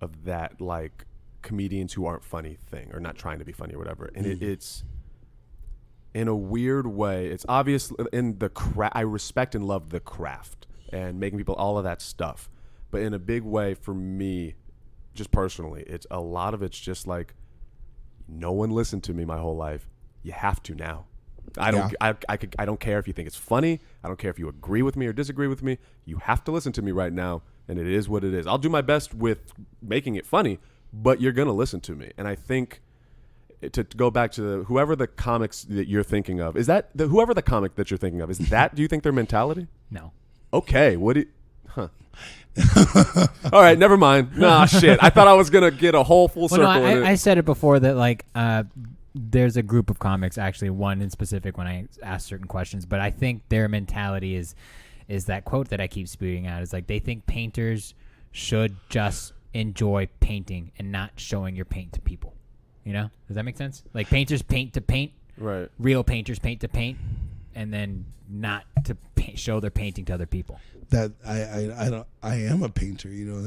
of that, like, comedians who aren't funny thing, or not trying to be funny or whatever. And it's, in a weird way, it's obvious in the I respect and love the craft and making people, all of that stuff. But in a big way, for me, just personally, it's a lot of it's just like, no one listened to me my whole life. You have to now. I don't care if you think it's funny. I don't care if you agree with me or disagree with me. You have to listen to me right now, and it is what it is. I'll do my best with making it funny, but you're gonna listen to me. And I think, to go back to whoever the comics that you're thinking of, is that whoever the comic that you're thinking of, is that, do you think their mentality? No. Okay, what do you, All right, never mind. Nah, shit. I thought I was gonna get a whole full circle. No, I said it before that like there's a group of comics, actually one in specific when I ask certain questions, but I think their mentality is that quote that I keep spewing out is like they think painters should just enjoy painting and not showing your paint to people. You know? Does that make sense? Like painters paint to paint. Right. Real painters paint to paint, and then not to show their painting to other people. That I am a painter, you know.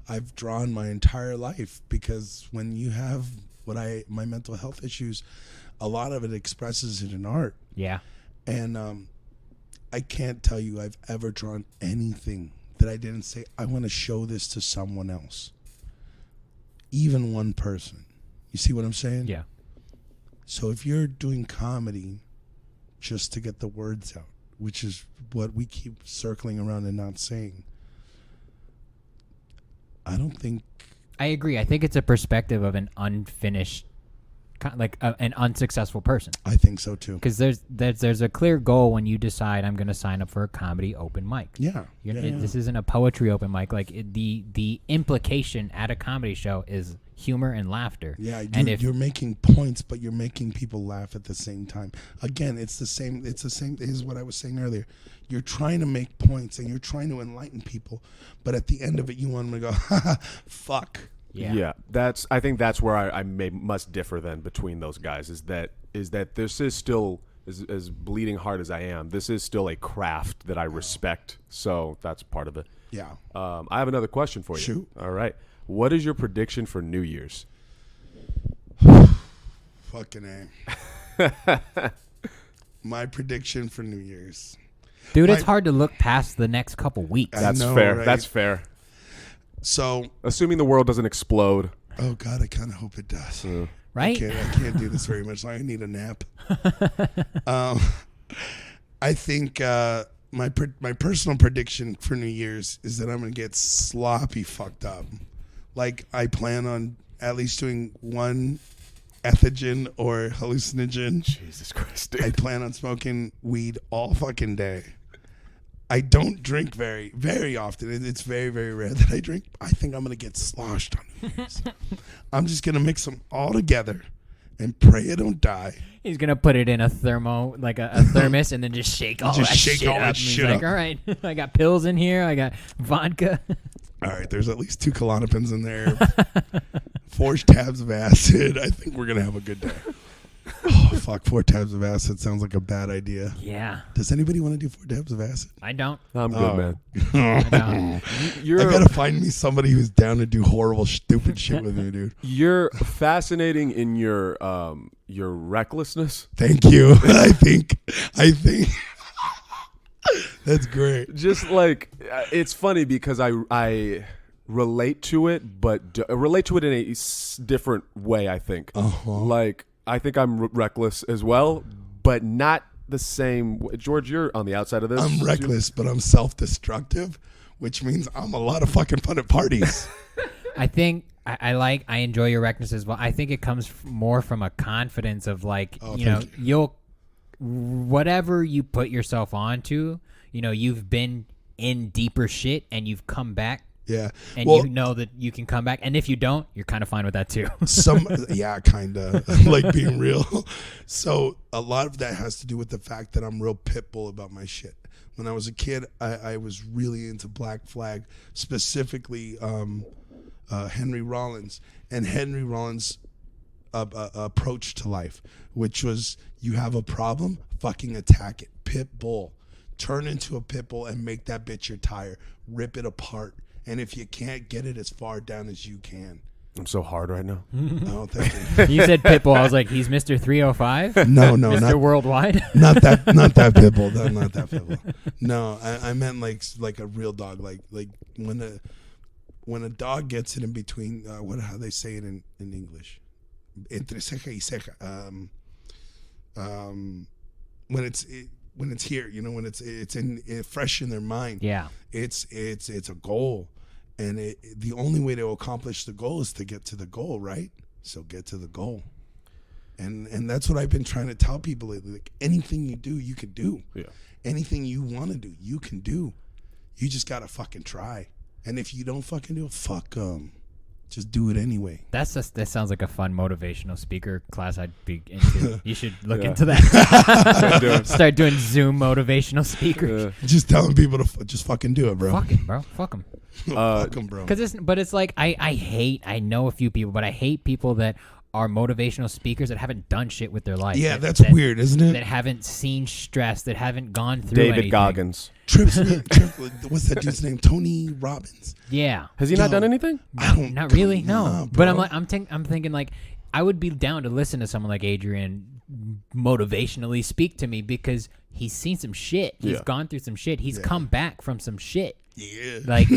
I've drawn my entire life because when you have my mental health issues, a lot of it expresses it in art. Yeah. And I can't tell you I've ever drawn anything that I didn't say I want to show this to someone else. Even one person. You see what I'm saying? Yeah. So if you're doing comedy just to get the words out, which is what we keep circling around and not saying, I don't think... I agree. I think it's a perspective of an unfinished, like an unsuccessful person. I think so too. Because there's a clear goal when you decide I'm going to sign up for a comedy open mic. Yeah. This isn't a poetry open mic. Like the implication at a comedy show is humor and laughter. Yeah, and you're making points, but you're making people laugh at the same time. Again, it's the same. Is what I was saying earlier. You're trying to make points and you're trying to enlighten people, but at the end of it, you want them to go, ha, fuck. Yeah. I think that's where I must differ then between those guys. Is that this is still as bleeding heart as I am. This is still a craft that I respect. So that's part of it. Yeah. I have another question for you. Shoot. All right. What is your prediction for New Year's? Fucking A. My prediction for New Year's. Dude, it's hard to look past the next couple weeks. That's know, fair. right? That's fair. So, assuming the world doesn't explode. Oh God, I kind of hope it does. Right? I can't do this very much. I need a nap. I think my personal prediction for New Year's is that I'm gonna get sloppy fucked up. Like I plan on at least doing one ethogen or hallucinogen. Jesus Christ, dude. I plan on smoking weed all fucking day. I don't drink very, very often. It's very, very rare that I drink. I think I'm going to get sloshed on New Year's. I'm just going to mix them all together and pray I don't die. He's going to put it in a thermos, and then just shake all that shit up. He's like, all right, I got pills in here. I got vodka. All right, there's at least 2 Klonopins in there. 4 tabs of acid. I think we're going to have a good day. Oh, fuck. 4 tabs of acid sounds like a bad idea. Yeah. Does anybody want to do 4 tabs of acid? I don't. I'm good, man. I don't. I got to find me somebody who's down to do horrible, stupid shit with me, dude. You're fascinating in your recklessness. Thank you. I think that's great. Just like, it's funny because I relate to it, but relate to it in a different way, I think. Like, I think I'm reckless as well, but not the same. George, you're on the outside of this. I'm reckless, but I'm self-destructive, which means I'm a lot of fucking fun at parties. I think I enjoy your recklessness as well. I think it comes more from a confidence of like, you'll whatever you put yourself onto, you've been in deeper shit and you've come back. Yeah. And you know that you can come back. And if you don't, you're kind of fine with that too. Kind of like being real. So a lot of that has to do with the fact that I'm real pit bull about my shit. When I was a kid, I was really into Black Flag, specifically Henry Rollins. And Henry Rollins' approach to life, which was you have a problem, fucking attack it. Pit bull. Turn into a pit bull and make that bitch your tire. Rip it apart. And if you can't, get it as far down as you can. I'm so hard right now. Oh, thank you. You said Pitbull. I was like, he's Mr. 305? No, Mr. not Worldwide? Not that Pitbull. No, not that Pitbull. No, I meant like a real dog. Like when a dog gets it in between, how they say it in English? Entre ceja y ceja. When it's here, when it's in fresh in their mind. Yeah, it's a goal, and the only way to accomplish the goal is to get to the goal, right? So get to the goal. And that's what I've been trying to tell people lately. Like, anything you do, you can do. Yeah. Anything you want to do, you can do. You just got to fucking try. And if you don't fucking do it, fuck just do it anyway. That sounds like a fun motivational speaker class I'd be into. You should look into that. Start doing Zoom motivational speakers. Just telling people to just fucking do it, bro. Fuck it, bro. Fuck them. Fuck them, bro. But it's like I know a few people, but I hate people that are motivational speakers that haven't done shit with their life. Yeah, that's weird, isn't it? That haven't seen stress, that haven't gone through David anything. Goggins. What's that dude's name? Tony Robbins. Yeah. Has he not done anything? Not really. No. nah, But bro. I'm thinking like I would be down to listen to someone like Adrian motivationally speak to me because he's seen some shit. He's gone through some shit. He's come back from some shit. Yeah. Like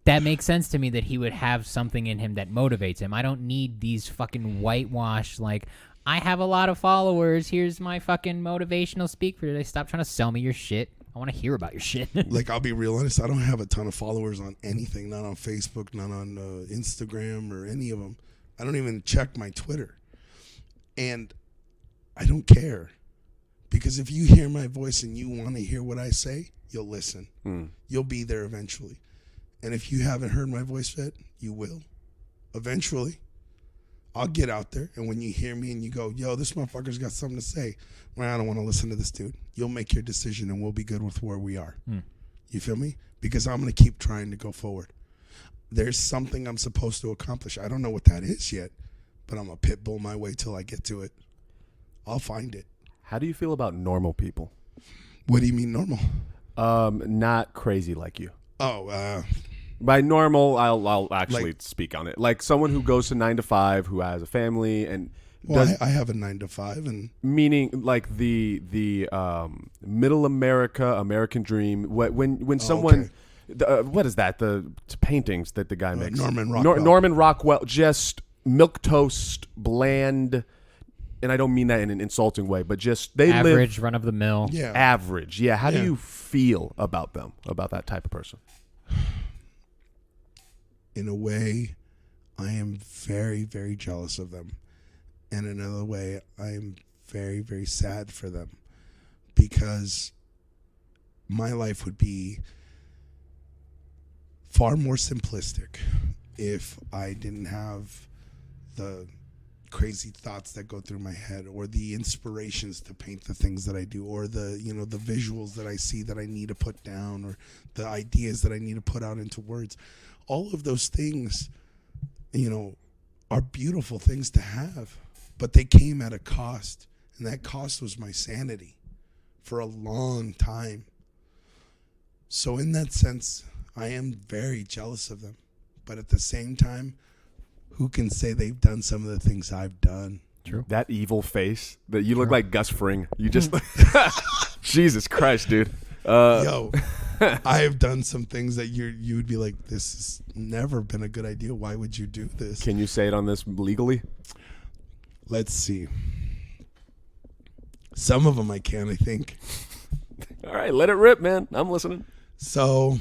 that makes sense to me that he would have something in him that motivates him. I don't need these fucking whitewash like I have a lot of followers. Here's my fucking motivational speaker today. Stop trying to sell me your shit. I want to hear about your shit. Like, I'll be real honest. I don't have a ton of followers on anything. Not on Facebook, not on Instagram or any of them. I don't even check my Twitter. And I don't care. Because if you hear my voice and you want to hear what I say, you'll listen. You'll be there eventually. And if you haven't heard my voice yet, you will. Eventually. I'll get out there, and when you hear me and you go, yo, this motherfucker's got something to say, well, I don't want to listen to this dude. You'll make your decision, and we'll be good with where we are. You feel me? Because I'm going to keep trying to go forward. There's something I'm supposed to accomplish. I don't know what that is yet, but I'm going to pit bull my way till I get to it. I'll find it. How do you feel about normal people? What do you mean normal? Not crazy like you. Oh, By normal, I'll actually speak on it. Like someone who goes to 9 to 5, who has a family, and well, I have a 9 to 5, and meaning like the middle American dream. When someone, what is that? The paintings that the guy makes. Norman Rockwell. Norman Rockwell, just milquetoast, bland. And I don't mean that in an insulting way, but just they average, live run of the mill. Yeah. average. Yeah. How do Yeah. you feel about them? About that type of person? In a way, I am very, very jealous of them. And in another way, I am very, very sad for them. Because my life would be far more simplistic if I didn't have the crazy thoughts that go through my head, or the inspirations to paint the things that I do, or the visuals that I see that I need to put down, or the ideas that I need to put out into words. All of those things, are beautiful things to have, but they came at a cost, and that cost was my sanity for a long time. So in that sense, I am very jealous of them, but at the same time, who can say they've done some of the things I've done? True. That evil face that you look like Gus Fring. You just Jesus Christ, dude. Yo, I have done some things that you would be like, this has never been a good idea. Why would you do this? Can you say it on this legally? Let's see. Some of them I can, I think. All right, let it rip, man. I'm listening. So,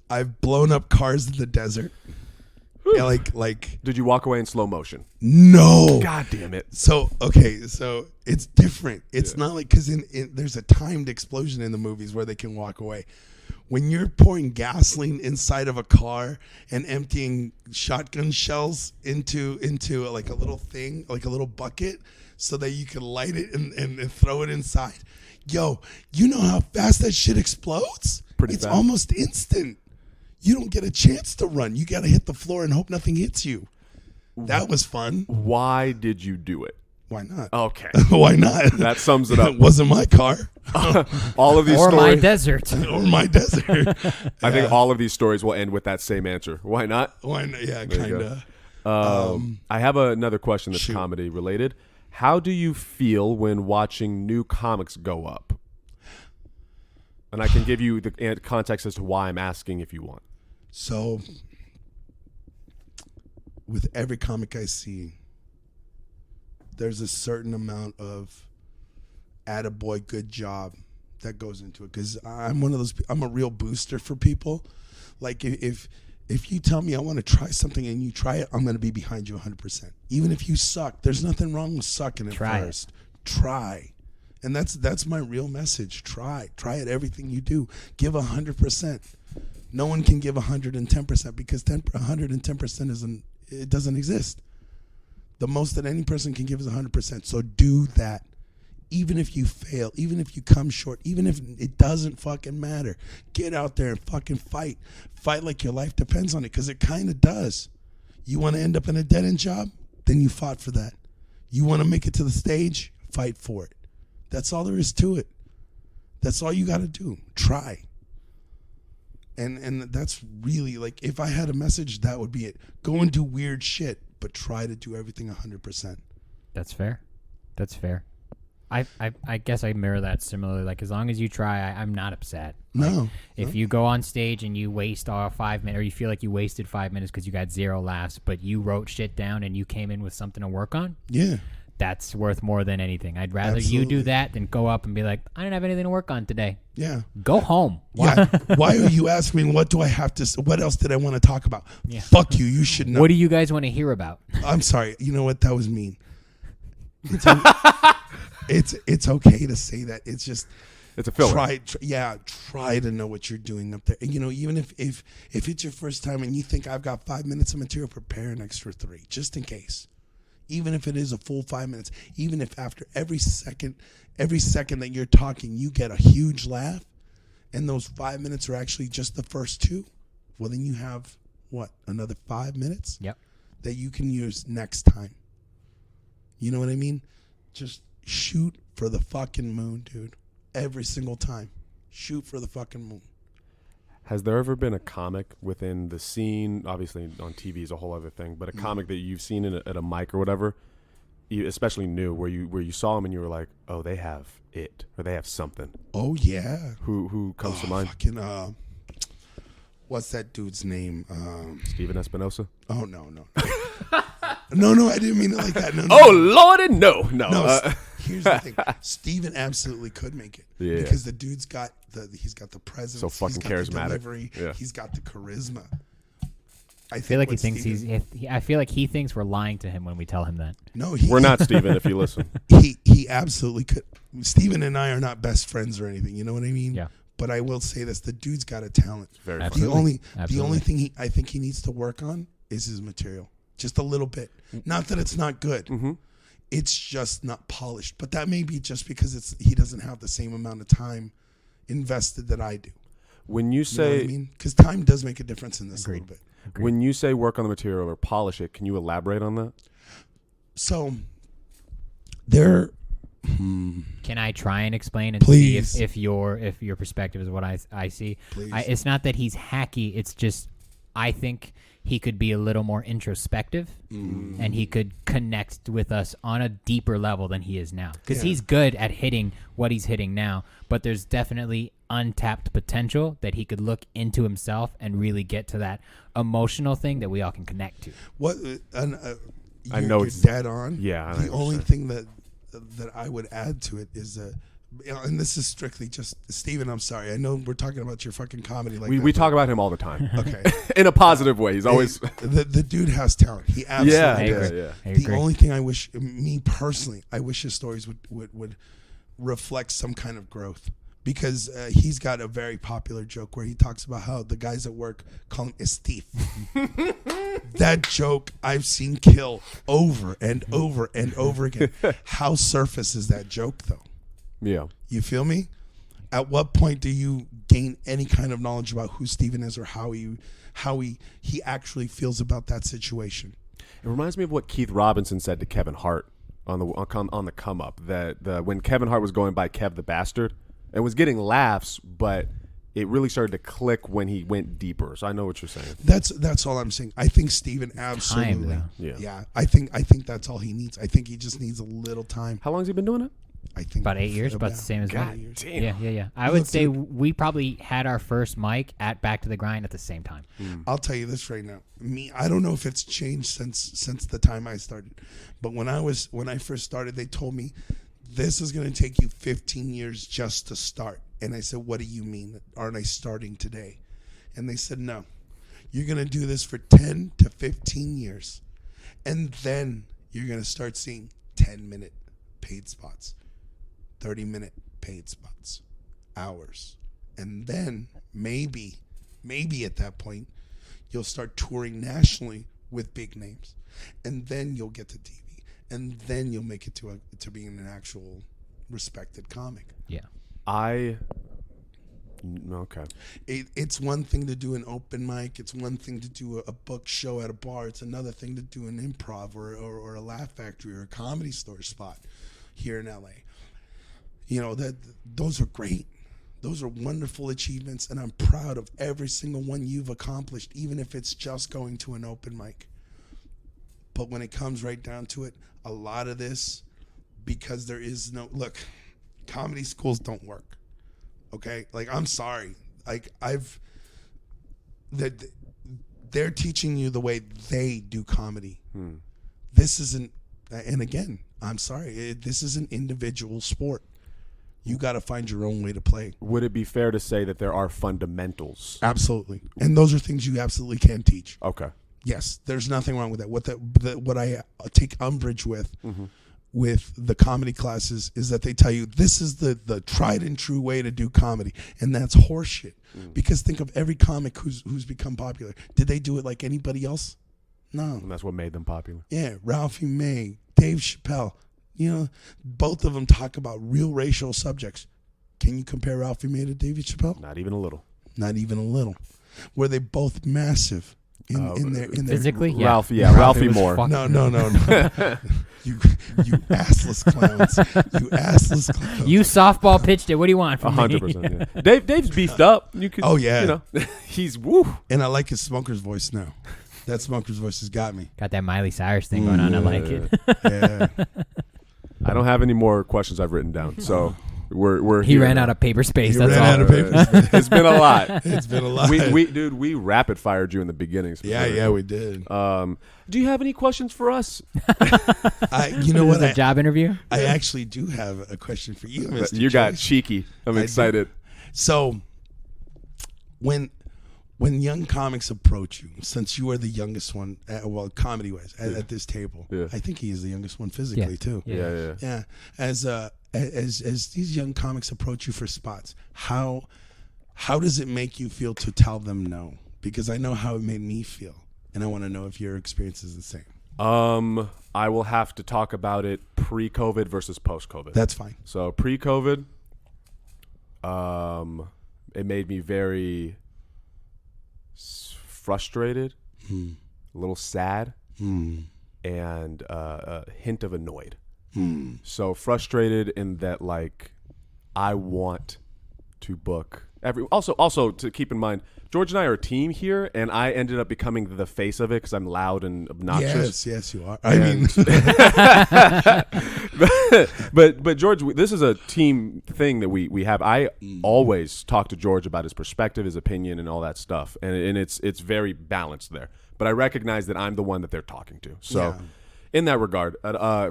I've blown up cars in the desert. Yeah, like. Did you walk away in slow motion? No. God damn it. So it's different. It's not like, because there's a timed explosion in the movies where they can walk away. When you're pouring gasoline inside of a car and emptying shotgun shells into like a little thing, like a little bucket, so that you can light it and throw it inside. Yo, you know how fast that shit explodes? It's fast. almost instant. You don't get a chance to run. You got to hit the floor and hope nothing hits you. That was fun. Why did you do it? Why not? Okay. Why not? That sums it up. It wasn't my car. All of these Or stories. my desert. Or my desert. I think all of these stories will end with that same answer. Why not? Why not? Yeah, There you kind go. of. I have another question that's shoot. comedy related. How do you feel when watching new comics go up? And I can give you the context as to why I'm asking if you want. So, with every comic I see, there's a certain amount of attaboy, good job that goes into it. Because I'm one of those. I'm a real booster for people. Like if If you tell me I want to try something and you try it, I'm going to be behind you 100%. Even if you suck, there's nothing wrong with sucking at first. Try. And that's my real message. Try at everything you do. Give 100%. No one can give 110% because 110% it doesn't exist. The most that any person can give is 100%. So do that. Even if you fail, even if you come short, even if it doesn't fucking matter, get out there and fucking fight. Fight like your life depends on it, because it kind of does. You want to end up in a dead-end job? Then you fought for that. You want to make it to the stage? Fight for it. That's all there is to it. That's all you got to do. Try. And that's really, like, if I had a message, that would be it. Go and do weird shit, but try to do everything 100%. That's fair. I guess I mirror that similarly. Like, as long as you try, I'm not upset. Like, if you go on stage and you waste all 5 minutes, or you feel like you wasted 5 minutes because you got 0 laughs, but you wrote shit down and you came in with something to work on, that's worth more than anything. I'd rather you do that than go up and be like, I didn't have anything to work on today. Yeah. Go home. Yeah. Why are you asking me what do I have to? What else did I want to talk about? Yeah. Fuck you. You should know. What do you guys want to hear about? I'm sorry. You know what? That was mean. It's okay to say that. It's just it's a filler. Try to know what you're doing up there. And, even if it's your first time and you think I've got 5 minutes of material, prepare an extra 3 just in case. Even if it is a full 5 minutes, even if after every second that you're talking, you get a huge laugh, and those 5 minutes are actually just the first 2, well, then you have another 5 minutes that you can use next time. You know what I mean? Just shoot for the fucking moon, dude. Every single time. Shoot for the fucking moon. Has there ever been a comic within the scene, obviously on TV is a whole other thing, but a comic that you've seen at a mic or whatever, especially new, where you saw them and you were like, oh, they have it, or they have something? Oh, yeah. Who comes to mind? Fucking, what's that dude's name? Steven Espinosa? Oh, no. No, I didn't mean it like that. No. Oh, Lordy, no. Here's the thing. Steven absolutely could make it. Yeah. Because the dude's got he's got the presence. So fucking he's got charismatic. The delivery, yeah. He's got the charisma. I feel like he thinks I feel like he thinks we're lying to him when we tell him that. No, we're not, Steven, if you listen. He absolutely could. Steven and I are not best friends or anything. You know what I mean? Yeah. But I will say this: the dude's got a talent. Very funny. The only thing I think he needs to work on is his material, just a little bit. Not that it's not good. Mm-hmm. It's just not polished. But that may be just because he doesn't have the same amount of time invested that I do. When you say, know what I mean, because time does make a difference in this a little bit. Agreed. When you say work on the material or polish it, can you elaborate on that? So there. Can I try and explain and Please. see if your perspective is what I see? It's not that he's hacky. It's just I think he could be a little more introspective and he could connect with us on a deeper level than he is now. Because he's good at hitting what he's hitting now, but there's definitely untapped potential that he could look into himself and really get to that emotional thing that we all can connect to. What I know you're it's dead on. Yeah. The only thing that I would add to it is and this is strictly just Steven, I'm sorry. I know we're talking about your fucking comedy we talk about him all the time. Okay. In a positive way. He's always the dude has talent. He absolutely does. The only thing I wish, me personally, I wish his stories would reflect some kind of growth. Because he's got a very popular joke where he talks about how the guys at work call him Estif. That joke I've seen kill over and over and over again. How surface is that joke, though? Yeah. You feel me? At what point do you gain any kind of knowledge about who Steven is or how he actually feels about that situation? It reminds me of what Keith Robinson said to Kevin Hart on the come up, that when Kevin Hart was going by Kev the Bastard, it was getting laughs, but it really started to click when he went deeper. So I know what you're saying. That's all I'm saying. I think Steven absolutely. Yeah. I think that's all he needs. I think he just needs a little time. How long has he been doing it? I think about 8 years, about the same as God mine. damn. Yeah. I would say we probably had our first mic at Back to the Grind at the same time. I'll tell you this right now. I don't know if it's changed since the time I started, but when I first started, they told me this is going to take you 15 years just to start. And I said, what do you mean? Aren't I starting today? And they said, no. You're going to do this for 10 to 15 years. And then you're going to start seeing 10-minute paid spots, 30-minute paid spots, hours. And then maybe at that point, you'll start touring nationally with big names. And then you'll get to TV. And then you'll make it to being an actual respected comic. Yeah. Okay. It's one thing to do an open mic. It's one thing to do a book show at a bar. It's another thing to do an improv or a Laugh Factory or a Comedy Store spot here in LA. You know, those are great. Those are wonderful achievements, and I'm proud of every single one you've accomplished, even if it's just going to an open mic. But when it comes right down to it, a lot of this, because there is no... Look, comedy schools don't work. Okay? Like, I'm sorry. Like, they're teaching you the way they do comedy. This isn't... And again, I'm sorry. This is an individual sport. You got to find your own way to play. Would it be fair to say that there are fundamentals? Absolutely. And those are things you absolutely can teach. Okay. Yes, there's nothing wrong with that. What I take umbrage with the comedy classes is that they tell you this is the tried and true way to do comedy, and that's horseshit. Because think of every comic who's become popular. Did they do it like anybody else? No. And that's what made them popular. Yeah, Ralphie May, Dave Chappelle. You know, both of them talk about real racial subjects. Can you compare Ralphie May to David Chappelle? Not even a little. Not even a little. Were they both massive in their physically? Yeah. Ralphie more. No. you assless clowns. You assless clowns. You softball pitched it. What do you want from me? 100%. Yeah. Dave's beefed up. You could. Oh yeah. You know, he's woo. And I like his smoker's voice now. That smoker's voice has got me. Got that Miley Cyrus thing going on. I like it. Yeah. I don't have any more questions I've written down, so we're He here ran now. out of paper space. He That's ran all. out of paper space. It's been a lot. It's been a lot. We rapid fired you in the beginning. Yeah, we did. Do you have any questions for us? You know what? A job interview? I actually do have a question for you, Mr. You got Joyce. cheeky. I'm excited. So, when young comics approach you, since you are the youngest one, comedy-wise, at this table, I think he is the youngest one physically too. Yeah. As these young comics approach you for spots, how does it make you feel to tell them no? Because I know how it made me feel, and I want to know if your experience is the same. I will have to talk about it pre-COVID versus post-COVID. That's fine. So pre-COVID, it made me very frustrated, a little sad, and a hint of annoyed. So frustrated in that, like, I want to book also to keep in mind, George and I are a team here, and I ended up becoming the face of it because I'm loud and obnoxious. Yes, you are. I mean, but George, this is a team thing that we have. I always talk to George about his perspective, his opinion, and all that stuff, and it's very balanced there. But I recognize that I'm the one that they're talking to. So, in that regard,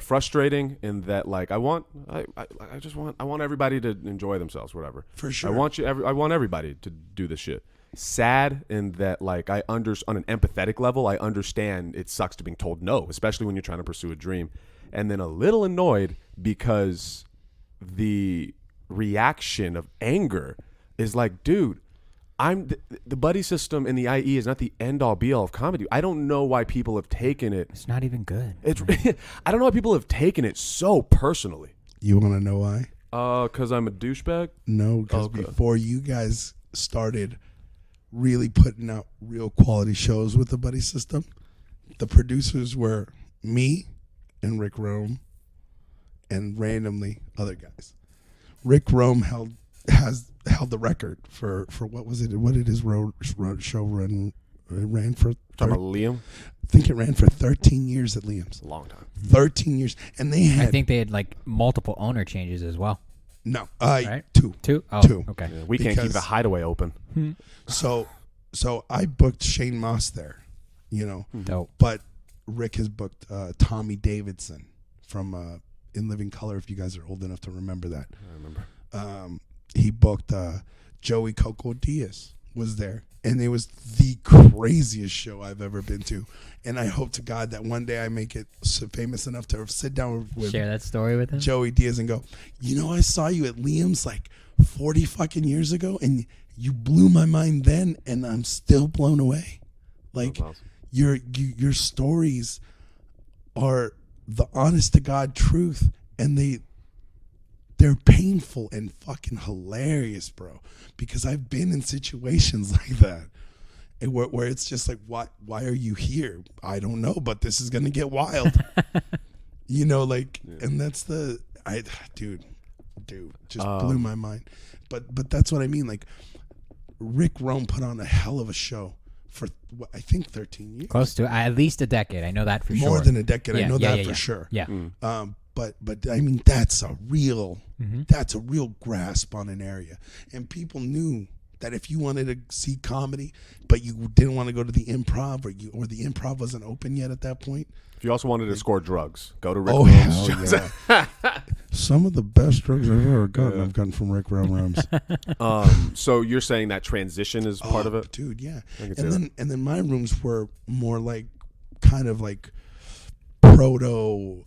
frustrating in that, like, I want everybody to enjoy themselves, whatever. For sure. I want everybody to do this shit. Sad in that, like, on an empathetic level, I understand it sucks to being told no, especially when you're trying to pursue a dream. And then a little annoyed because the reaction of anger is like, dude, the buddy system and the IE is not the end all be all of comedy. I don't know why people have taken it. It's not even good. I don't know why people have taken it so personally. You want to know why? Because I'm a douchebag? No, because before you guys started really putting out real quality shows with the buddy system, the producers were me and Rick Rome and randomly other guys. Rick Rome held the record for what was it? What did his show run? It ran for. Talking about Liam? I think it ran for 13 years at Liam's. A long time. 13 years, and they had. I think they had like multiple owner changes as well. No, right? Two. Oh, two. Okay. Yeah, we can't keep the hideaway open. So I booked Shane Moss there, you know. Dope. But Rick has booked Tommy Davidson from In Living Color. If you guys are old enough to remember that, I remember. He booked Joey Coco Diaz, was there, and it was the craziest show I've ever been to. And I hope to God that one day I make it so famous enough to sit down with Share that story with him. Joey Diaz and go, I saw you at Liam's like 40 fucking years ago, and you blew my mind then, and I'm still blown away. Like, That's awesome. your stories are the honest to God truth, and they're painful and fucking hilarious, bro. Because I've been in situations like that, and where it's just like, why are you here? I don't know, but this is gonna get wild. And that's dude, just blew my mind. But that's what I mean. Like, Rick Rome put on a hell of a show for I think 13 years, Close to at least a decade. I know that for sure. more than a decade. Yeah, I know yeah, that yeah, for yeah. sure. Yeah. But I mean, that's a real grasp on an area, and people knew that if you wanted to see comedy, but you didn't want to go to the Improv, or the Improv wasn't open yet at that point. If you also wanted to score drugs, go to Rick Oh, Rome's. hell yeah. Some of the best drugs I've ever gotten, I've gotten from Rick Rome. So you're saying that transition is part of it? Dude, yeah. I can And see then my rooms were more like kind of like proto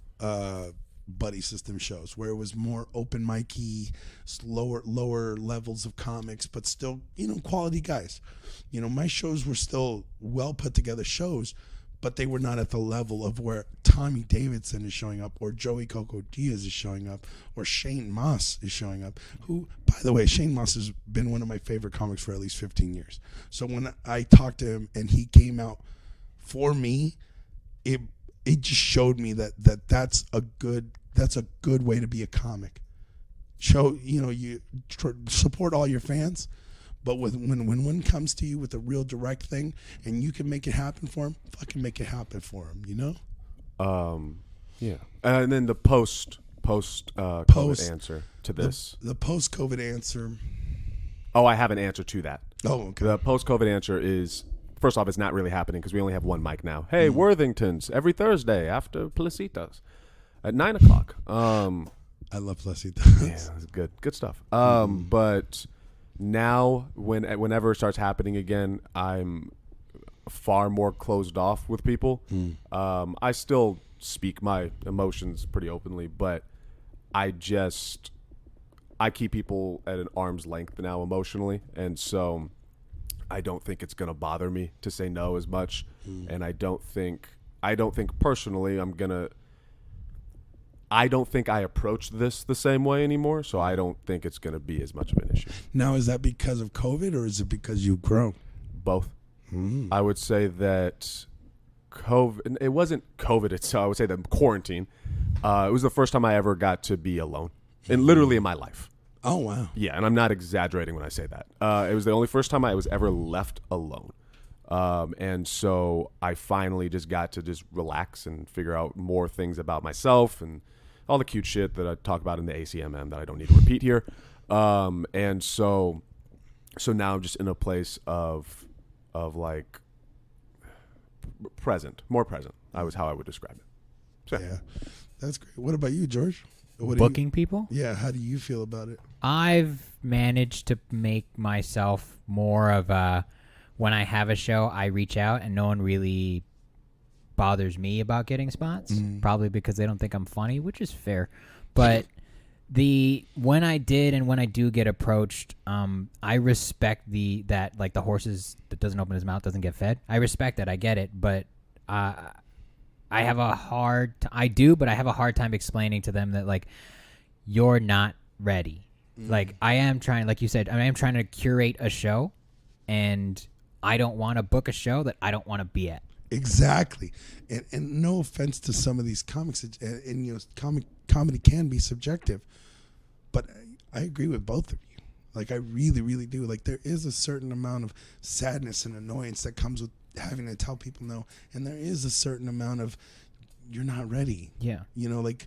buddy system shows, where it was more open mic-y, lower levels of comics, but still, quality guys. My shows were still well put together shows, but they were not at the level of where Tommy Davidson is showing up, or Joey Coco Diaz is showing up, or Shane Moss is showing up, who, by the way, Shane Moss has been one of my favorite comics for at least 15 years. So when I talked to him and he came out for me, it just showed me that's a good way to be a comic. You support all your fans, but when one comes to you with a real direct thing and you can make it happen for him, fucking make it happen for him. Yeah. And then the post COVID answer to this. The post COVID answer. Oh, I have an answer to that. Oh, okay. The post COVID answer is, first off, it's not really happening because we only have one mic now. Hey, Worthington's every Thursday after Placitas at 9:00. I love Placitas. Yeah, that's good stuff. But now, whenever it starts happening again, I'm far more closed off with people. I still speak my emotions pretty openly, but I keep people at an arm's length now emotionally, and so I don't think it's gonna bother me to say no as much, and I don't think personally I don't think I approach this the same way anymore, so I don't think it's going to be as much of an issue. Now, is that because of COVID, or is it because you've grown? Both. I would say that COVID, it wasn't COVID itself, I would say that quarantine, it was the first time I ever got to be alone, and literally in my life. Oh, wow. Yeah, and I'm not exaggerating when I say that. It was the only first time I was ever left alone. And so I finally just got to just relax and figure out more things about myself and all the cute shit that I talk about in the ACMM that I don't need to repeat here. And so now I'm just in a place of like more present. Was how I would describe it. So. Yeah, that's great. What about you, George? Booking people? Yeah, how do you feel about it? I've managed to make myself more of a, when I have a show, I reach out and no one really bothers me about getting spots, probably because they don't think I'm funny, which is fair. But when I do get approached, I respect that like the horses that doesn't open his mouth doesn't get fed. I respect that. I get it. But I have a hard time explaining to them that like you're not ready. Like I am trying, like you said, I am trying to curate a show, and I don't want to book a show that I don't want to be at. Exactly. And no offense to some of these comics, and comedy can be subjective, but I agree with both of you. Like I really, really do. Like there is a certain amount of sadness and annoyance that comes with having to tell people no, and there is a certain amount of you're not ready. Yeah. Like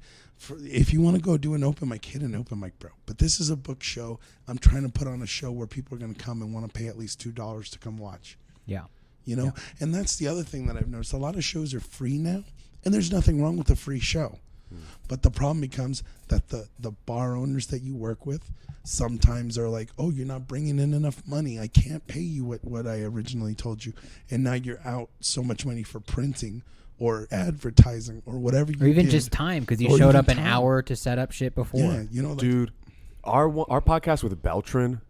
if you want to go do an open mic, hit an open mic, bro. But this is a book show. I'm trying to put on a show where people are going to come and want to pay at least $2 to come watch. Yeah. And that's the other thing that I've noticed. A lot of shows are free now, and there's nothing wrong with a free show. But the problem becomes that the bar owners that you work with sometimes are like, oh, you're not bringing in enough money. I can't pay you what I originally told you. And now you're out so much money for printing or advertising or whatever you Or even did. just time, because you Or showed even up an time. hour to set up shit before. Yeah, you know, like, Dude, our podcast with Beltran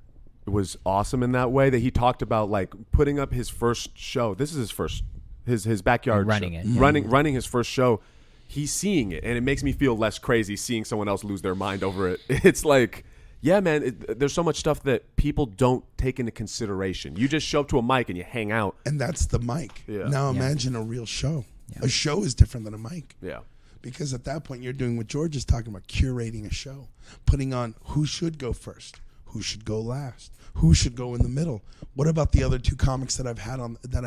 was awesome in that way that he talked about like putting up his first show. This is his first, his backyard Running show. it. Yeah. Running his first show. He's seeing it, and it makes me feel less crazy seeing someone else lose their mind over it. It's like, yeah, man, there's so much stuff that people don't take into consideration. You just show up to a mic and you hang out. and that's the mic. Yeah. Now Yeah. imagine a real show. Yeah. A show is different than a mic. Yeah. Because at that point, you're doing what George is talking about, curating a show, putting on who should go first, who should go last, who should go in the middle. What about the other two comics that I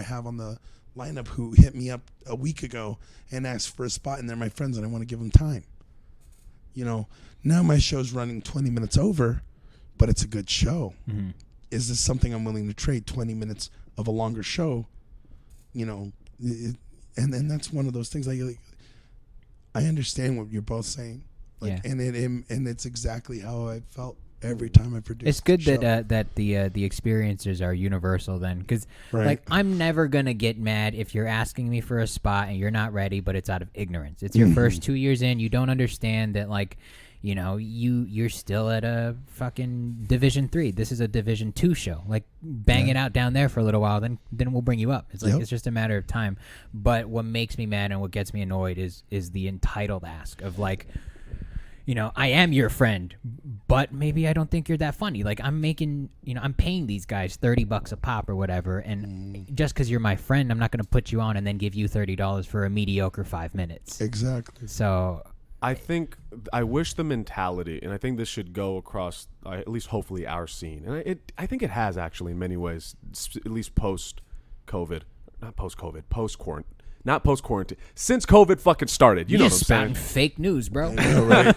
have on the lineup who hit me up a week ago and asked for a spot, and they're my friends, and I want to give them time. You know, now my show's running 20 minutes over, but it's a good show. Mm-hmm. Is this something I'm willing to trade 20 minutes of a longer show? You know, and that's one of those things. I understand what you're both saying, Yeah. and it's exactly how I felt every time I produced. It's good a show. that the experiences are universal then, because Right. like I'm never gonna get mad if you're asking me for a spot and you're not ready, but it's out of ignorance. It's your first 2 years in, you don't understand that, like, you know, you're still at a fucking Division 3. This is a Division 2 show. Like, bang it out down there for a little while, then we'll bring you up. It's like it's just a matter of time. But what makes me mad and what gets me annoyed is the entitled ask of, like, you know, I am your friend, but maybe I don't think you're that funny. Like, I'm paying these guys $30 a pop or whatever, and just because you're my friend, I'm not going to put you on and then give you $30 for a mediocre 5 minutes. Exactly. So I wish the mentality, and I think this should go across at least hopefully our scene, and I think it has actually in many ways, at least post-COVID, not post-COVID, post-quarantine. Not post-quarantine. Since COVID fucking started. You know what I'm spouting saying? fake news, bro. I know, right?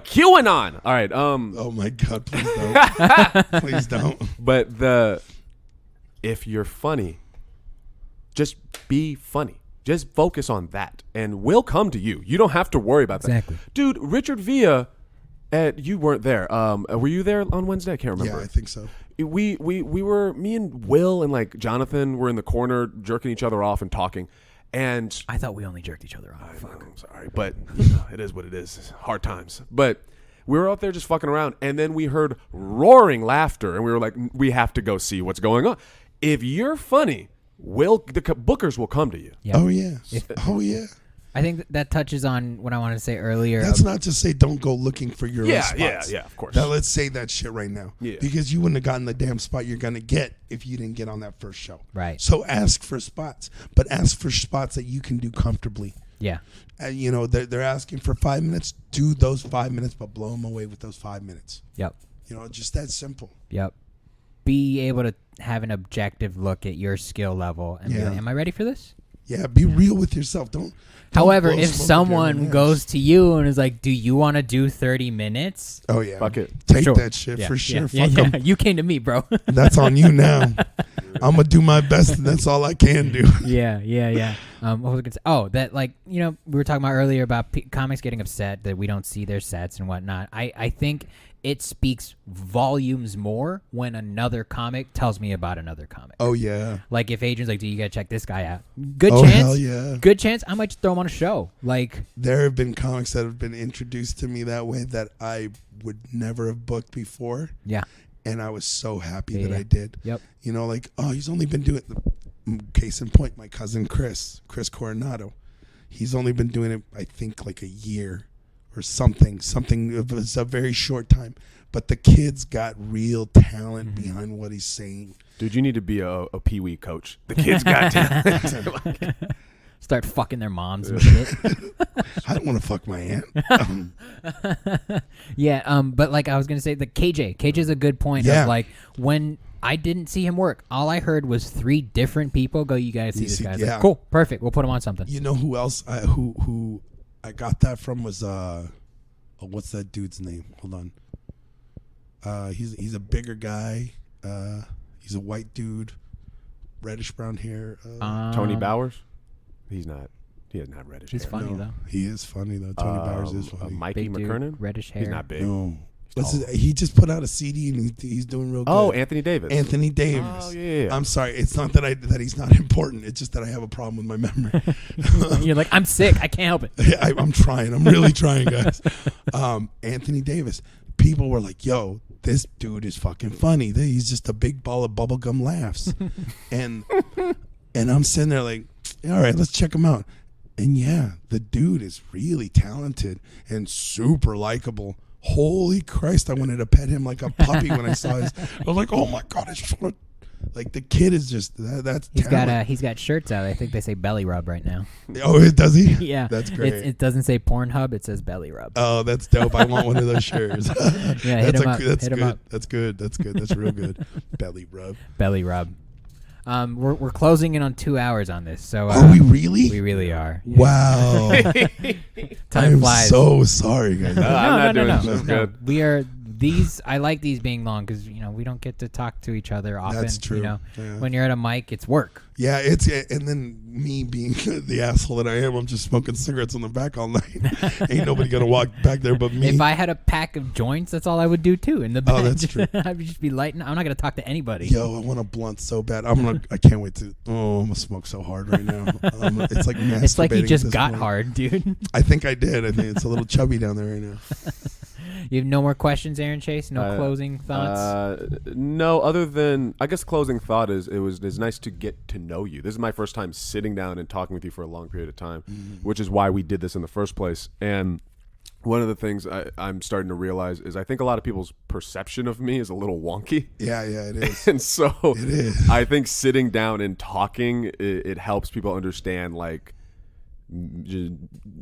QAnon. All right. Oh my God! Please don't. Please don't. But if you're funny, just be funny. Just focus on that, and we'll come to you. You don't have to worry about Exactly. that. Dude, Richard Villa, you weren't there. Were you there on Wednesday? I can't remember. Yeah, I think so. We were, me and Will and like Jonathan were in the corner jerking each other off and talking, and I thought we only jerked each other off. Fuck, I'm sorry, but you know, it is what it is. It's hard times. But we were out there just fucking around, and then we heard roaring laughter, and we were like, we have to go see what's going on. If you're funny, the bookers will come to you. Yep. Oh yeah. Oh yeah. I think that touches on what I wanted to say earlier. That's not to say don't go looking for your own spots. Yeah, of course. Now let's say that shit right now. Yeah. Because you wouldn't have gotten the damn spot you're gonna get if you didn't get on that first show. Right. So ask for spots, but ask for spots that you can do comfortably. Yeah. You know, they're asking for 5 minutes. Do those 5 minutes, but blow them away with those 5 minutes. Yep. You know, just that simple. Yep. Be able to have an objective look at your skill level and be Yeah. like, am I ready for this? Yeah, be real with yourself. Don't However, blow if smoke up your someone own ass. goes to you and is like, do you want to do 30 minutes? Oh yeah, Fuck it. Take Sure. that shit Yeah, for sure. Yeah, Fuck 'em. yeah. You came to me, bro. That's on you now. I'm gonna do my best, and that's all I can do. Yeah. What was I gonna say? Oh, that, like, you know, we were talking about earlier about comics getting upset that we don't see their sets and whatnot. I think it speaks volumes more when another comic tells me about another comic. Oh yeah. Like if Adrian's like, "Do you gotta check this guy out?" Good Oh, chance. hell yeah. Good chance. I might just throw him on a show. Like, There have been comics that have been introduced to me that way that I would never have booked before, yeah. and I was so happy Yeah, that yeah. I did. Yep. You know, like, oh, he's only been doing case in point, my cousin Chris Coronado. He's only been doing it, I think, like a year or something. It was a very short time. But the kid's got real talent behind what he's saying. Dude, you need to be a Pee-wee coach. The kids got talent. Start fucking their moms and shit. I don't want to fuck my aunt. Yeah, but like I was gonna say, the KJ's a good point. Yeah. Of like, when I didn't see him work, all I heard was 3 different people go, "You guys see this guy?" I was like, yeah. cool, perfect. We'll put him on something. You know who else? Who I got that from was what's that dude's name? Hold on. He's a bigger guy. He's a white dude, reddish brown hair. Tony Bowers? He's not. He doesn't have reddish He's hair. funny, though. He is funny though. Tony Bowers is funny. Mikey Big dude, McKernan? reddish hair. He's not big. No. He just put out a CD and he's doing real good. Oh, Anthony Davis. Anthony Davis. Oh, yeah. I'm sorry. It's not that he's not important. It's just that I have a problem with my memory. You're like, I'm sick. I can't help it. I'm trying. I'm really trying, guys. Anthony Davis. People were like, yo, this dude is fucking funny. He's just a big ball of bubblegum laughs. and I'm sitting there like, all right, let's check him out. And yeah, the dude is really talented and super likable. Holy Christ, I wanted to pet him like a puppy when I saw his. I was like, oh my God, I just want to. Like, the kid is just, that's talent. He's got shirts out. I think they say belly rub right now. Oh, does he? Yeah. That's great. It doesn't say Pornhub. It says belly rub. Oh, that's dope. I want one of those shirts. Yeah, hit him up. That's Hit good. him up. That's good. That's good. That's real good. Belly rub. Belly rub. We're closing in on 2 hours on this. So Are we really? We really are. Wow. Time I'm flies. so sorry, guys. I'm not doing this. No. Good. We are these. I like these being long because we don't get to talk to each other often. That's true. Yeah. When you're at a mic, it's work. Yeah, and then me being the asshole that I am, I'm just smoking cigarettes on the back all night. Ain't nobody gonna walk back there but me. If I had a pack of joints, that's all I would do too. In the back. Oh, that's true. I'd just be lighting. I'm not gonna talk to anybody. Yo, I want a blunt so bad. I can't wait to. Oh, I'm gonna smoke so hard right now. It's like masturbating. It's like you at just this got point. hard, dude. I think I did. I think it's a little chubby down there right now. You have no more questions, Aaron Chase? No closing thoughts? No, other than I guess closing thought is it's nice to get to know you. This is my first time sitting down and talking with you for a long period of time, which is why we did this in the first place. And one of the things I'm starting to realize is I think a lot of people's perception of me is a little wonky. Yeah, it is. And so It is. I think sitting down and talking, it helps people understand like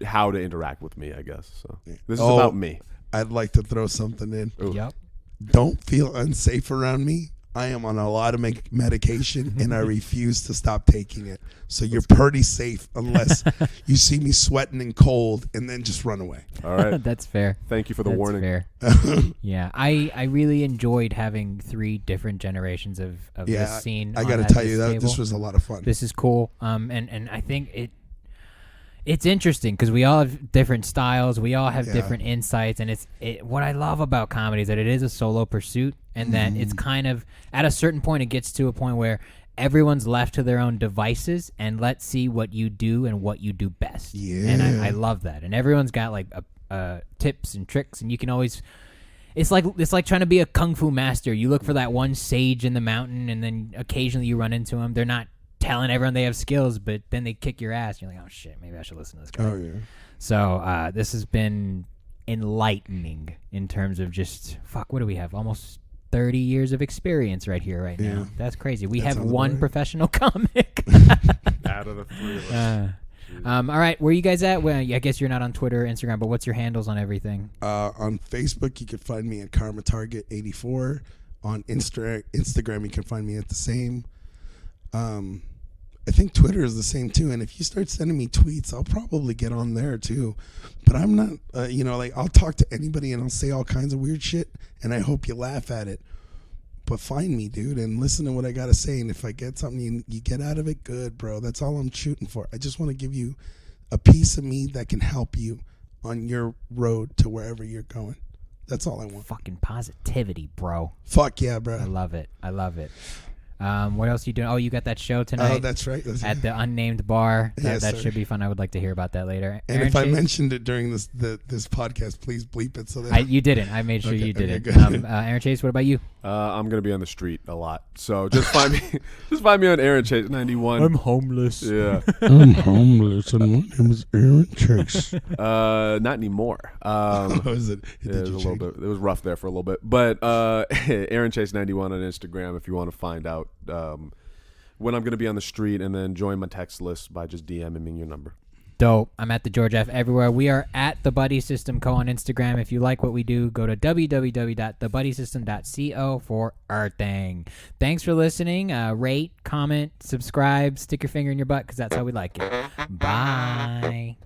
how to interact with me, I guess. So this is about me. I'd like to throw something in. Ooh. Yep. Don't feel unsafe around me. I am on a lot of medication and I refuse to stop taking it. So you're pretty safe unless you see me sweating and cold and then just run away. All right. That's fair. Thank you for the That's warning. Fair. Yeah, I really enjoyed having 3 different generations of Yeah, this scene. I got to at tell you this that table. this was a lot of fun. This is cool. And I think it's interesting because we all have different styles. We all have different insights, and what I love about comedy is that it is a solo pursuit, and that it's kind of at a certain point it gets to a point where everyone's left to their own devices, and let's see what you do and what you do best. Yeah, and I love that, and everyone's got like tips and tricks, and you can always. It's like trying to be a kung fu master. You look for that one sage in the mountain, and then occasionally you run into them. They're not telling everyone they have skills, but then they kick your ass. You're like, oh shit, maybe I should listen to this guy. Oh yeah. So this has been enlightening in terms of just what do we have? Almost 30 years of experience right here, right now. That's crazy. We have one right. professional comic. Out of the 3 of us. All right, where are you guys at? Well, I guess you're not on Twitter or Instagram, but what's your handles on everything? On Facebook, you can find me at Karma Target 84. On Instagram, you can find me at the same. I think Twitter is the same too. And if you start sending me tweets, I'll probably get on there too. But I'm not, I'll talk to anybody and I'll say all kinds of weird shit. And I hope you laugh at it. But find me, dude, and listen to what I got to say. And if I get something you get out of it, good, bro. That's all I'm shooting for. I just want to give you a piece of me that can help you on your road to wherever you're going. That's all I want. Fucking positivity, bro. Fuck yeah, bro. I love it. What else are you doing? Oh, you got that show tonight. Oh, that's right. At the unnamed bar. Yes, that sir. should be fun. I would like to hear about that later. And Aaron if I Chase? mentioned it during this podcast, please bleep it so that You didn't. I made sure Okay, you did okay, it. good. Aaron Chase, what about you? I'm gonna be on the street a lot, so just find me on Aaron Chase 91. homeless. Yeah, I'm homeless and my name is Aaron Chase. not anymore. What was it? It was a little bit. It was rough there for a little bit, but Aaron Chase 91 on Instagram if you want to find out when I'm gonna be on the street, and then join my text list by just DMing me your number. Dope. I'm at the George F. everywhere. We are at the Buddy System Co. on Instagram. If you like what we do, go to www.thebuddysystem.co for our thing. Thanks for listening. Rate, comment, subscribe, stick your finger in your butt because that's how we like it. Bye.